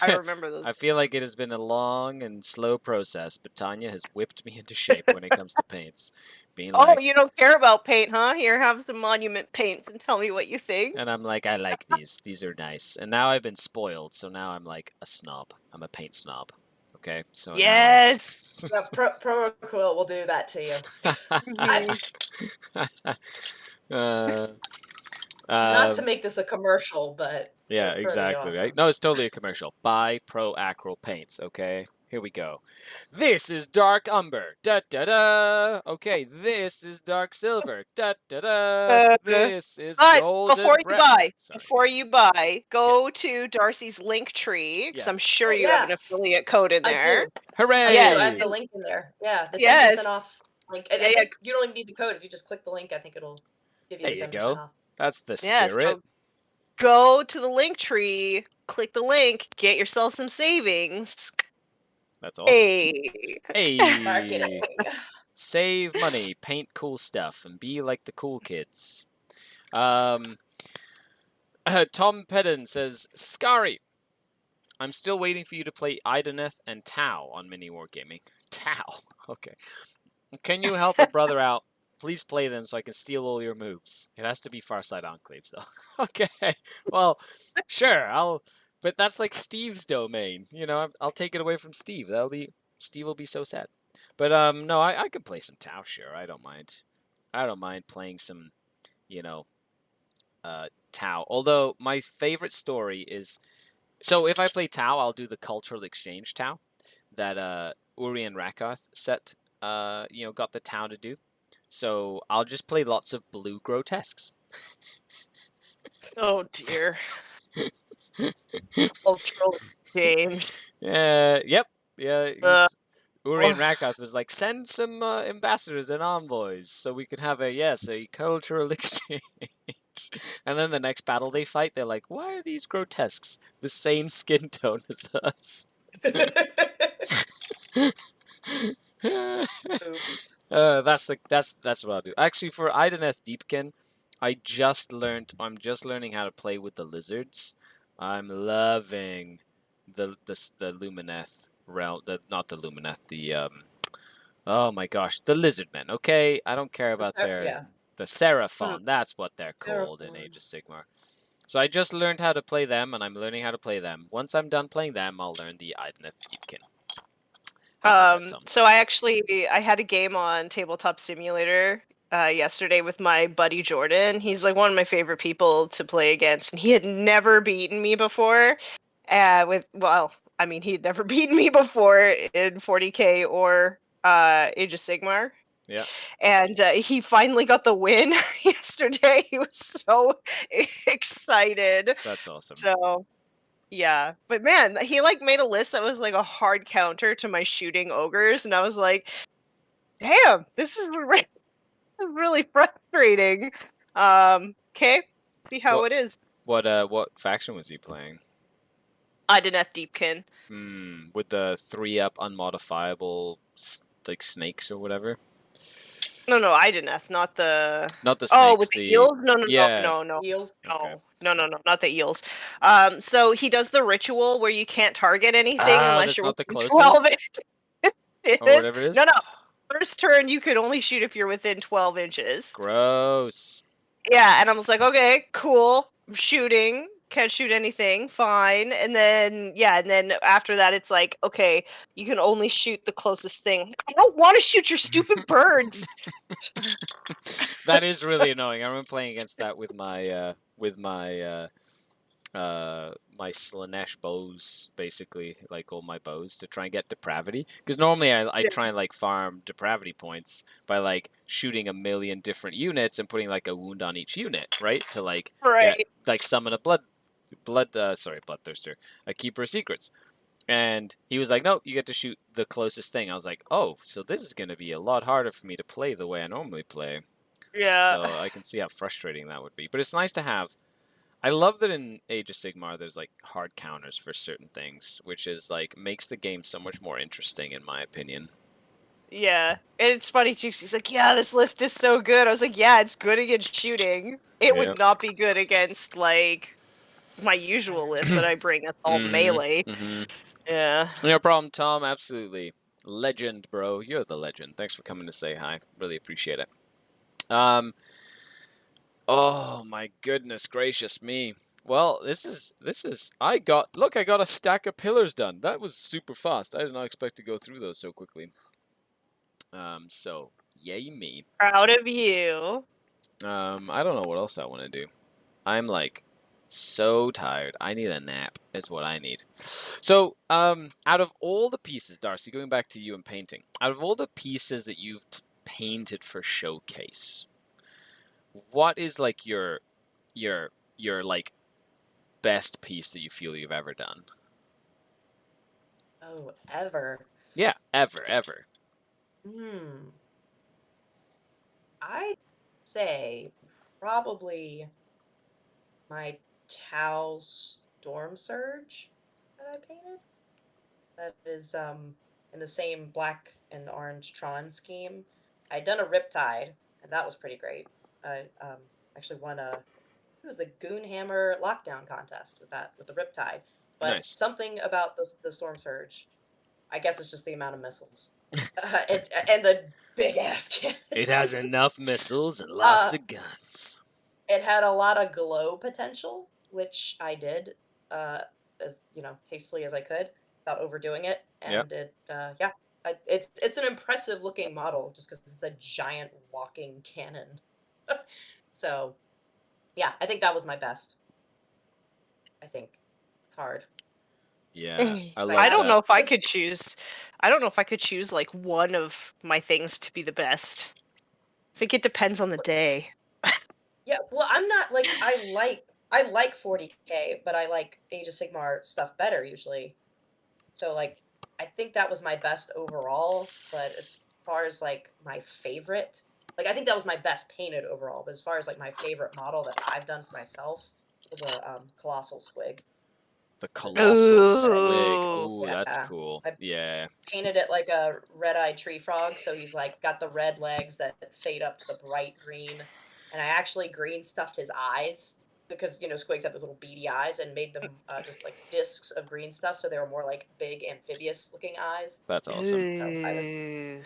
I remember those. I feel like it has been a long and slow process, but Tanya has whipped me into shape when it comes to paints. Being Oh, like, you don't care about paint, huh? Here, have some monument paints and tell me what you think. and I'm like, I like these. These are nice. And now I've been spoiled, so now I'm like a snob. I'm a paint snob. Okay, so Yes. Yeah, promo quill will do that to you. Not to make this a commercial, but yeah, they're pretty exactly, awesome. right? No, it's totally a commercial. Buy Pro Acryl paints, okay? Here we go. This is Dark Umber. Da da da. Okay, this is Dark Silver. Da da da. This is But Golden before you buy, go to Darcy's link tree because I'm Yes. sure Oh, you have yeah. an affiliate code in I there. do. Hooray! I Yes. do. I have the link in there. Yeah, the 10% Yes. off. Like, Yeah, I think you don't even need the code. If you just click the link, I think it'll give you There the you 10% go. off. That's the Yeah, spirit. so go to the link tree, click the link, get yourself some savings. That's awesome. Hey. Hey. Marketing. Save money, paint cool stuff, and be like the cool kids. Tom Pedden says, Scary, I'm still waiting for you to play Ideneth and Tau on Mini Wargaming. Tau, okay. Can you help a brother out? Please play them so I can steal all your moves. It has to be Farside Enclaves, though. Okay, well, sure, but that's like Steve's domain. You know, I'll take it away from Steve. Steve will be so sad. But no, I could play some Tau, sure. I don't mind. I don't mind playing some, you know, Tau. Although my favorite story is, so if I play Tau, I'll do the Cultural Exchange Tau that Uri and Rakath set. Got the Tau to do. So I'll just play lots of blue grotesques. Oh dear. Cultural exchange. Yep. Yeah. Uri and Oh. Rakath was like, send some ambassadors and envoys so we could have a cultural exchange. And then the next battle they fight, they're like, why are these grotesques the same skin tone as us? Oops. That's what I'll do. Actually, for Ideneth Deepkin, I'm just learning how to play with the lizards. I'm loving the Lumineth realm. Not the Lumineth. Oh my gosh, the lizard men. Okay, I don't care about the Seraphon. That's what they're called in Age of Sigmar. So I just learned how to play them, and I'm learning how to play them. Once I'm done playing them, I'll learn the Ideneth Deepkin. So I had a game on Tabletop Simulator yesterday with my buddy Jordan. He's like one of my favorite people to play against, and he had never beaten me before. He'd never beaten me before in 40K or Age of Sigmar. Yeah. And he finally got the win yesterday. He was so excited. That's awesome. So yeah, but man, he like made a list that was like a hard counter to my shooting ogres, and I was like, "Damn, this is really frustrating." Okay, see how it is. What faction was he playing? I didn't have Deepkin. With the 3-up unmodifiable like snakes or whatever. No, I didn't have, not the. Not the Oh, with snakes. the The eels? No, yeah. Eels. Okay. no, not the eels. So he does the ritual where you can't target anything Ah, unless that's you're not the within 12 closest, or inches. whatever it is. No. First turn, you could only shoot if you're within 12 inches. Gross. Yeah, and I was like, okay, cool. I'm shooting. Can't shoot anything. Fine. And then, after that, it's like, okay, you can only shoot the closest thing. I don't want to shoot your stupid birds. That is really annoying. I remember playing against that with my my Slanesh bows, basically, like all my bows, to try and get depravity. Because normally I Yeah. try and like farm depravity points by like shooting a million different units and putting like a wound on each unit, right? To like get Right. like summon a bloodthirster, a keeper of secrets. And he was like, "No, you get to shoot the closest thing." I was like, "Oh, so this is going to be a lot harder for me to play the way I normally play." Yeah. So I can see how frustrating that would be. But it's nice to have. I love that in Age of Sigmar there's like hard counters for certain things, which is like makes the game so much more interesting in my opinion. Yeah. And it's funny too, 'cause he's like, yeah, this list is so good. I was like, yeah, it's good against shooting. It Yeah. would not be good against, like, my usual list that I bring. That's all melee. Yeah. No problem, Tom. Absolutely. Legend, bro. You're the legend. Thanks for coming to say hi. Really appreciate it. Oh my goodness gracious me. Well, this is I got a stack of pillars done. That was super fast. I did not expect to go through those so quickly. So yay me. Proud of you. I don't know what else I want to do. I'm like so tired. I need a nap is what I need. So, out of all the pieces, Darcy, going back to you and painting, out of all the pieces that you've painted for showcase, what is like your like best piece that you feel you've ever done? Oh, ever. Yeah, ever. Hmm. I'd say probably my Tau Storm Surge that I painted. That is in the same black and orange Tron scheme. I'd done a Riptide, and that was pretty great. I actually won it was the Goonhammer lockdown contest with the Riptide. But Nice. something about the Storm Surge, I guess it's just the amount of missiles, and the big ass cannon. It has enough missiles and lots Uh, of guns. it had a lot of glow potential, which I did, as tastefully as I could, without overdoing it. Yep. And it's an impressive looking model just because it's a giant walking cannon. So, yeah, I think that was my best. I think it's hard. Yeah, I So love I don't that. know if I could choose. I don't know if I could choose like one of my things to be the best. I think it depends on the day. Yeah, well, I'm not like I like 40K, but I like Age of Sigmar stuff better usually. So like I think that was my best overall, but as far as like my favorite, like I think that was my best painted overall, but as far as like my favorite model that I've done for myself was a colossal squig. The colossal squig. Ooh. Ooh, that's Yeah. cool. I Yeah. painted it like a red-eyed tree frog, so he's like got the red legs that fade up to the bright green. And I actually green stuffed his eyes because squigs have those little beady eyes and made them just like discs of green stuff, so they were more like big amphibious looking eyes. That's awesome. So Ooh.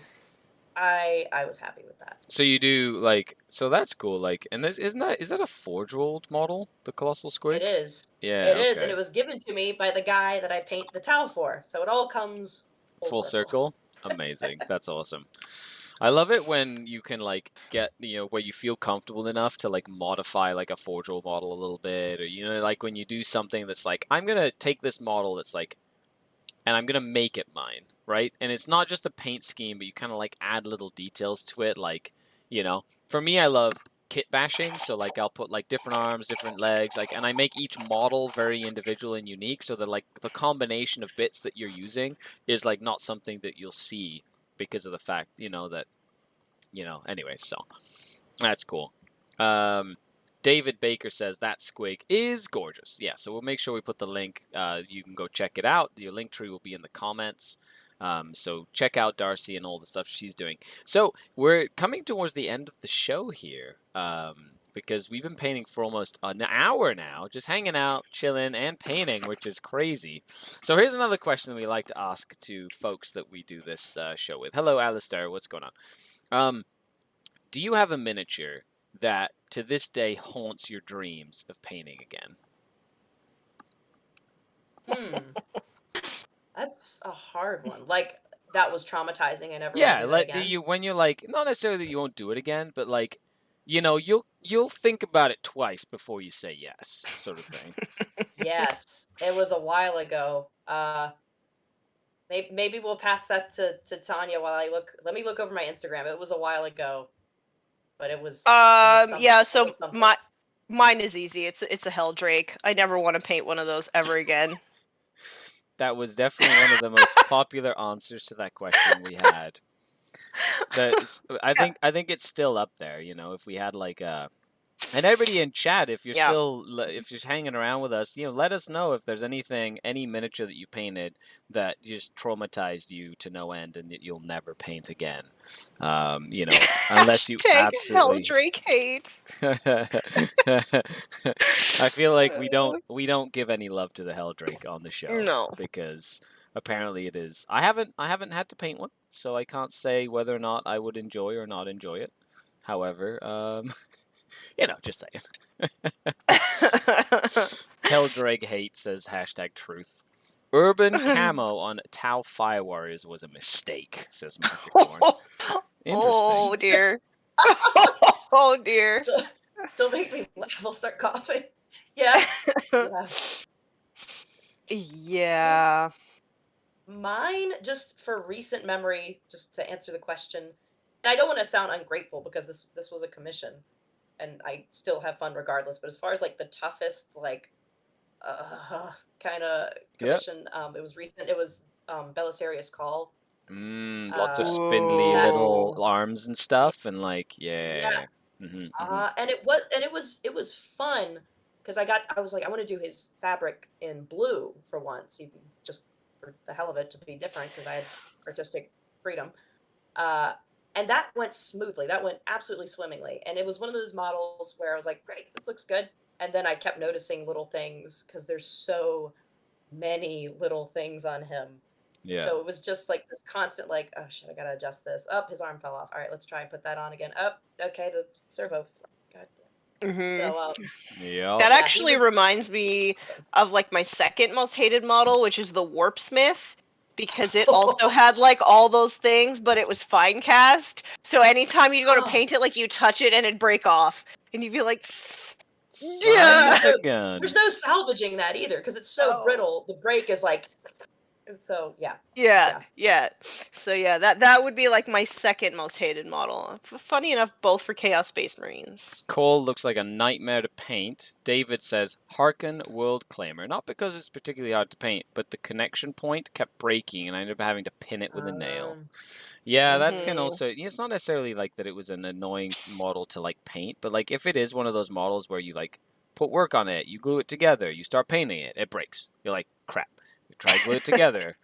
I was happy with that. So you do like so that's cool. Like, and this is that a Forge World model, the colossal It squig? is. Yeah. It is, and Okay. it was given to me by the guy that I paint the towel for. So it all comes full Full circle. circle. Amazing. That's awesome. I love it when you can like get where you feel comfortable enough to like modify like a Forge World model a little bit, or like when you do something that's like I'm gonna take this model that's like and I'm gonna make it mine, right? And it's not just a paint scheme, but you kind of like add little details to it. Like, for me, I love kit bashing. So like I'll put like different arms, different legs, like, and I make each model very individual and unique, so that like the combination of bits that you're using is like not something that you'll see because of the fact, that, anyway. So that's cool. David Baker says that squig is gorgeous. Yeah, so we'll make sure we put the link. You can go check it out. Your link tree will be in the comments. So check out Darcy and all the stuff she's doing. So we're coming towards the end of the show here, because we've been painting for almost an hour now, just hanging out, chilling, and painting, which is crazy. So here's another question we like to ask to folks that we do this show with. Hello, Alistair. What's going on? Do you have a miniature that to this day haunts your dreams of painting again? That's a hard one. Like, that was traumatizing. I never Yeah, want to do that again. when you're like, not necessarily that you won't do it again, but like, you'll think about it twice before you say yes, sort of thing. Yes, it was a while ago. Maybe we'll pass that to Tanya while I look. Let me look over my Instagram. It was a while ago, but it was. Yeah. So it was something. mine is easy. It's a Helldrake. I never want to paint one of those ever again. That was definitely one of the most popular answers to that question we had. I think it's still up there. If we had like a, and everybody in chat, if you're if you're hanging around with us, let us know if there's any miniature that you painted that just traumatized you to no end and that you'll never paint again. Unless you absolutely Helldrake hate. I feel like we don't give any love to the Helldrake on the show. No. Because apparently it is. I haven't had to paint one, so I can't say whether or not I would enjoy or not enjoy it. However, just saying. Helldrake hate says #truth. Urban camo on Tau Fire Warriors was a mistake, says Market Corn. Interesting. Oh dear. Oh dear. Don't make me laugh. I'll start coughing. Yeah. Yeah. Mine, just for recent memory, just to answer the question, and I don't want to sound ungrateful because this was a commission, and I still have fun regardless. But as far as like the toughest, like, kind of commission, it was recent. It was Belisarius Call. Lots of spindly little arms and stuff, and like, yeah. And it was fun because I was like, I want to do his fabric in blue for once, even just for the hell of it, to be different, because I had artistic freedom. And that went smoothly. That went absolutely swimmingly. And it was one of those models where I was like, great, this looks good. And then I kept noticing little things because there's so many little things on him. Yeah. So it was just like this constant, like, oh shit, I gotta adjust this. Oh, his arm fell off. All right, let's try and put that on again. Oh, okay, the servo. God. So, that actually reminds me of like my second most hated model, which is the Warpsmith, because it also had like all those things, but it was fine cast. So anytime you go to paint it, like you touch it and it'd break off, and you'd be like, yeah. There's no salvaging that either because it's so brittle. The break is like. So yeah. So yeah, that would be like my second most hated model. Funny enough, both for Chaos Space Marines. Cole looks like a nightmare to paint. David says, "Harken World Claimer." Not because it's particularly hard to paint, but the connection point kept breaking, and I ended up having to pin it with a nail. Yeah, that can also. It's not necessarily like that. It was an annoying model to like paint, but like if it is one of those models where you like put work on it, you glue it together, you start painting it, it breaks. You're like, crap. Try glue it together,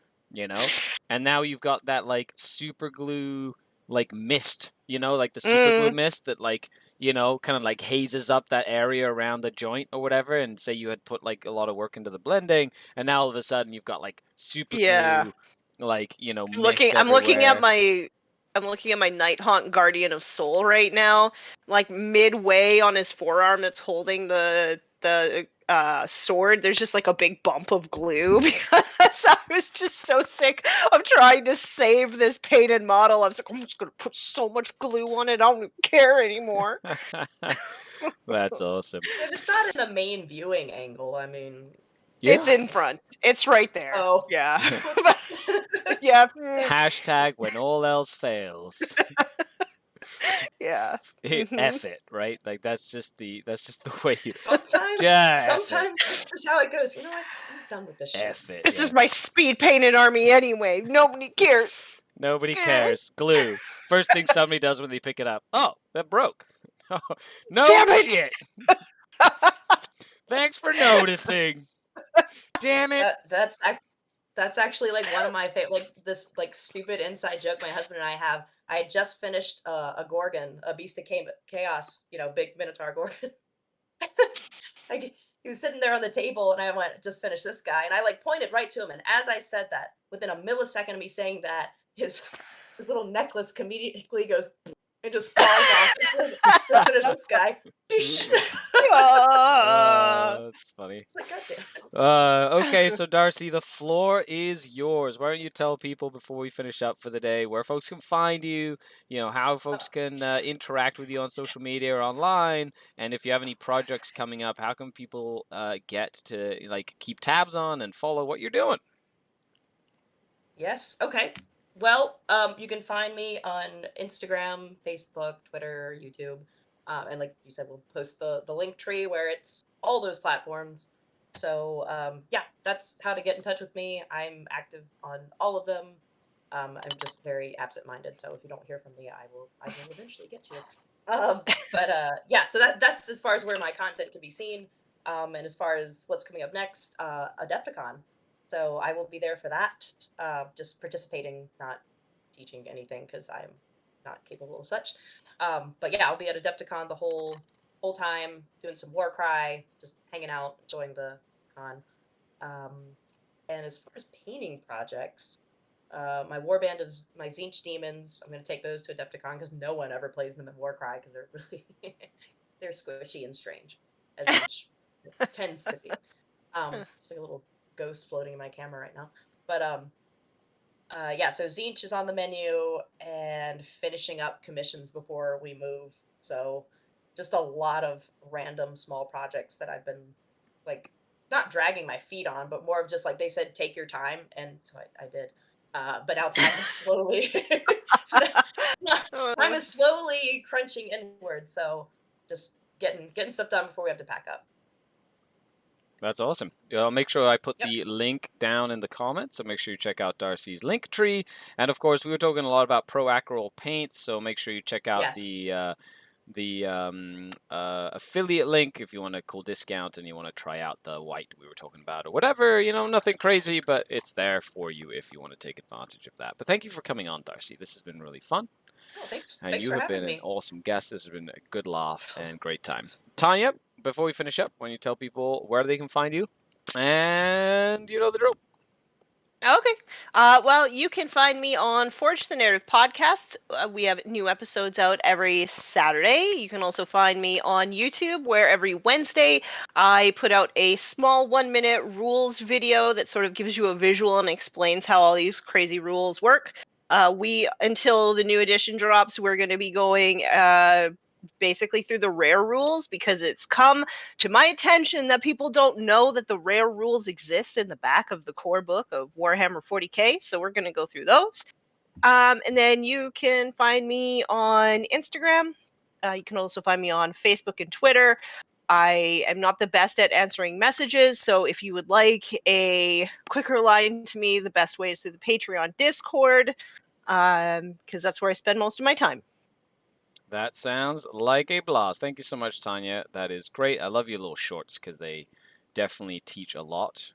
and now you've got that like super glue like mist, like the super glue mist that like kind of like hazes up that area around the joint or whatever. And say you had put like a lot of work into the blending, and now all of a sudden you've got like super glue, like mist I'm looking at my Nighthawk Guardian of Soul right now, like midway on his forearm that's holding the sword. There's just like a big bump of glue because I was just so sick of trying to save this painted model. I was like, I'm just gonna put so much glue on it, I don't care anymore. That's awesome. If it's not in the main viewing angle, I mean, it's in front. It's right there. Oh yeah. Yeah. Hashtag when all else fails. Yeah. F it, right? Like that's just the way you. Sometimes that's just how it goes. You know what? I'm done with this shit. F it. This is my speed painted army anyway. Nobody cares. Nobody cares. Glue. First thing somebody does when they pick it up. Oh, that broke. No Damn it! shit. noticing. Damn it. That's actually like one of my favorite, like this like stupid inside joke my husband and I have. I had just finished a Gorgon, a Beast of Chaos, big Minotaur Gorgon. Like he was sitting there on the table, and I went, "Just finish this guy," and I like pointed right to him. And as I said that, within a millisecond of me saying that, his little necklace comedically goes and just falls off. Just finish this guy. That's funny. It's like, goddamn. Okay, so Darcy, the floor is yours. Why don't you tell people before we finish up for the day where folks can find you, how folks can interact with you on social media or online, and if you have any projects coming up, how can people get to keep tabs on and follow what you're doing? Yes. Okay. Well, you can find me on Instagram, Facebook, Twitter, YouTube. And like you said, we'll post the link tree where it's all those platforms. So yeah, that's how to get in touch with me. I'm active on all of them. I'm just very absent-minded, so if you don't hear from me, I will eventually get to you. Yeah, so that's as far as where my content can be seen. And as far as what's coming up next, Adepticon. So I will be there for that, just participating, not teaching anything because I'm not capable of such. But yeah, I'll be at Adepticon the whole time, doing some Warcry, just hanging out, enjoying the con. And as far as painting projects, my warband of my Zinch demons, I'm going to take those to Adepticon because no one ever plays them in Warcry because they're really they're squishy and strange, as Zinch tends to be. Just like a little ghost floating in my camera right now. But yeah, so Zinch is on the menu and finishing up commissions before we move. So just a lot of random small projects that I've been like not dragging my feet on, but more of just like they said, take your time, and so I did. But now time is slowly time is slowly crunching inward. So just getting stuff done before we have to pack up. That's awesome. I'll make sure I put the link down in the comments, so make sure you check out Darcy's link tree. And of course, we were talking a lot about Pro Acryl paints, so make sure you check out the affiliate link if you want a cool discount and you want to try out the white we were talking about or whatever. Nothing crazy, but it's there for you if you want to take advantage of that. But thank you for coming on, Darcy. This has been really fun. Oh, thanks. And thanks you for have been me. an awesome guest. This has been a good laugh and great time. Tanya, before we finish up, why don't you tell people where they can find you? And you know the drill. Okay. Well, you can find me on Forge the Narrative podcast. We have new episodes out every Saturday. You can also find me on YouTube, where every Wednesday I put out a small 1-minute rules video that sort of gives you a visual and explains how all these crazy rules work. Until the new edition drops, we're going to be going basically through the rare rules, because it's come to my attention that people don't know that the rare rules exist in the back of the core book of Warhammer 40k, so we're going to go through those. And then you can find me on Instagram. You can also find me on Facebook and Twitter. I am not the best at answering messages, so if you would like a quicker line to me, the best way is through the Patreon Discord, because that's where I spend most of my time. That sounds like a blast. Thank you so much, Tanya. That is great. I love your little shorts because they definitely teach a lot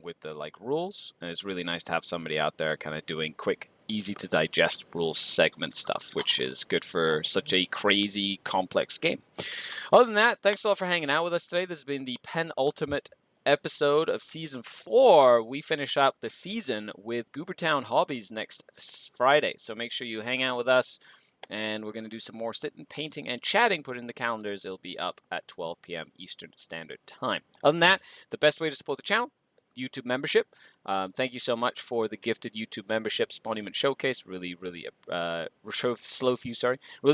with the rules, and it's really nice to have somebody out there kind of doing quick, easy to digest rules segment stuff, which is good for such a crazy, complex game. Other than that, thanks a lot for hanging out with us today. This has been the penultimate episode of Season 4. We finish up the season with Goobertown Hobbies next Friday, so make sure you hang out with us. And we're going to do some more sitting, painting, and chatting. Put it in the calendars. It'll be up at 12 p.m. Eastern Standard Time. Other than that, the best way to support the channel, YouTube membership. Thank you so much for the gifted YouTube memberships, Monument Showcase. Really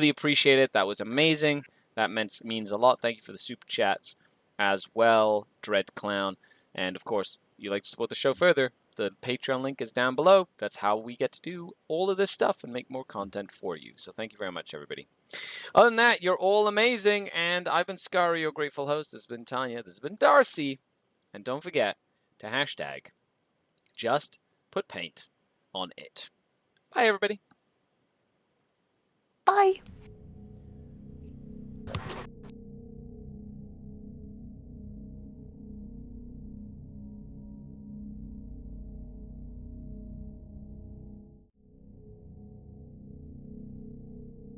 appreciate it. That was amazing. That means a lot. Thank you for the super chats as well, Dread Clown. And of course, you'd like to support the show further, the Patreon link is down below. That's how we get to do all of this stuff and make more content for you. So thank you very much, everybody. Other than that, you're all amazing. And I've been Skari, your grateful host. This has been Tanya. This has been Darcy. And don't forget to hashtag just put paint on it. Bye, everybody. Bye.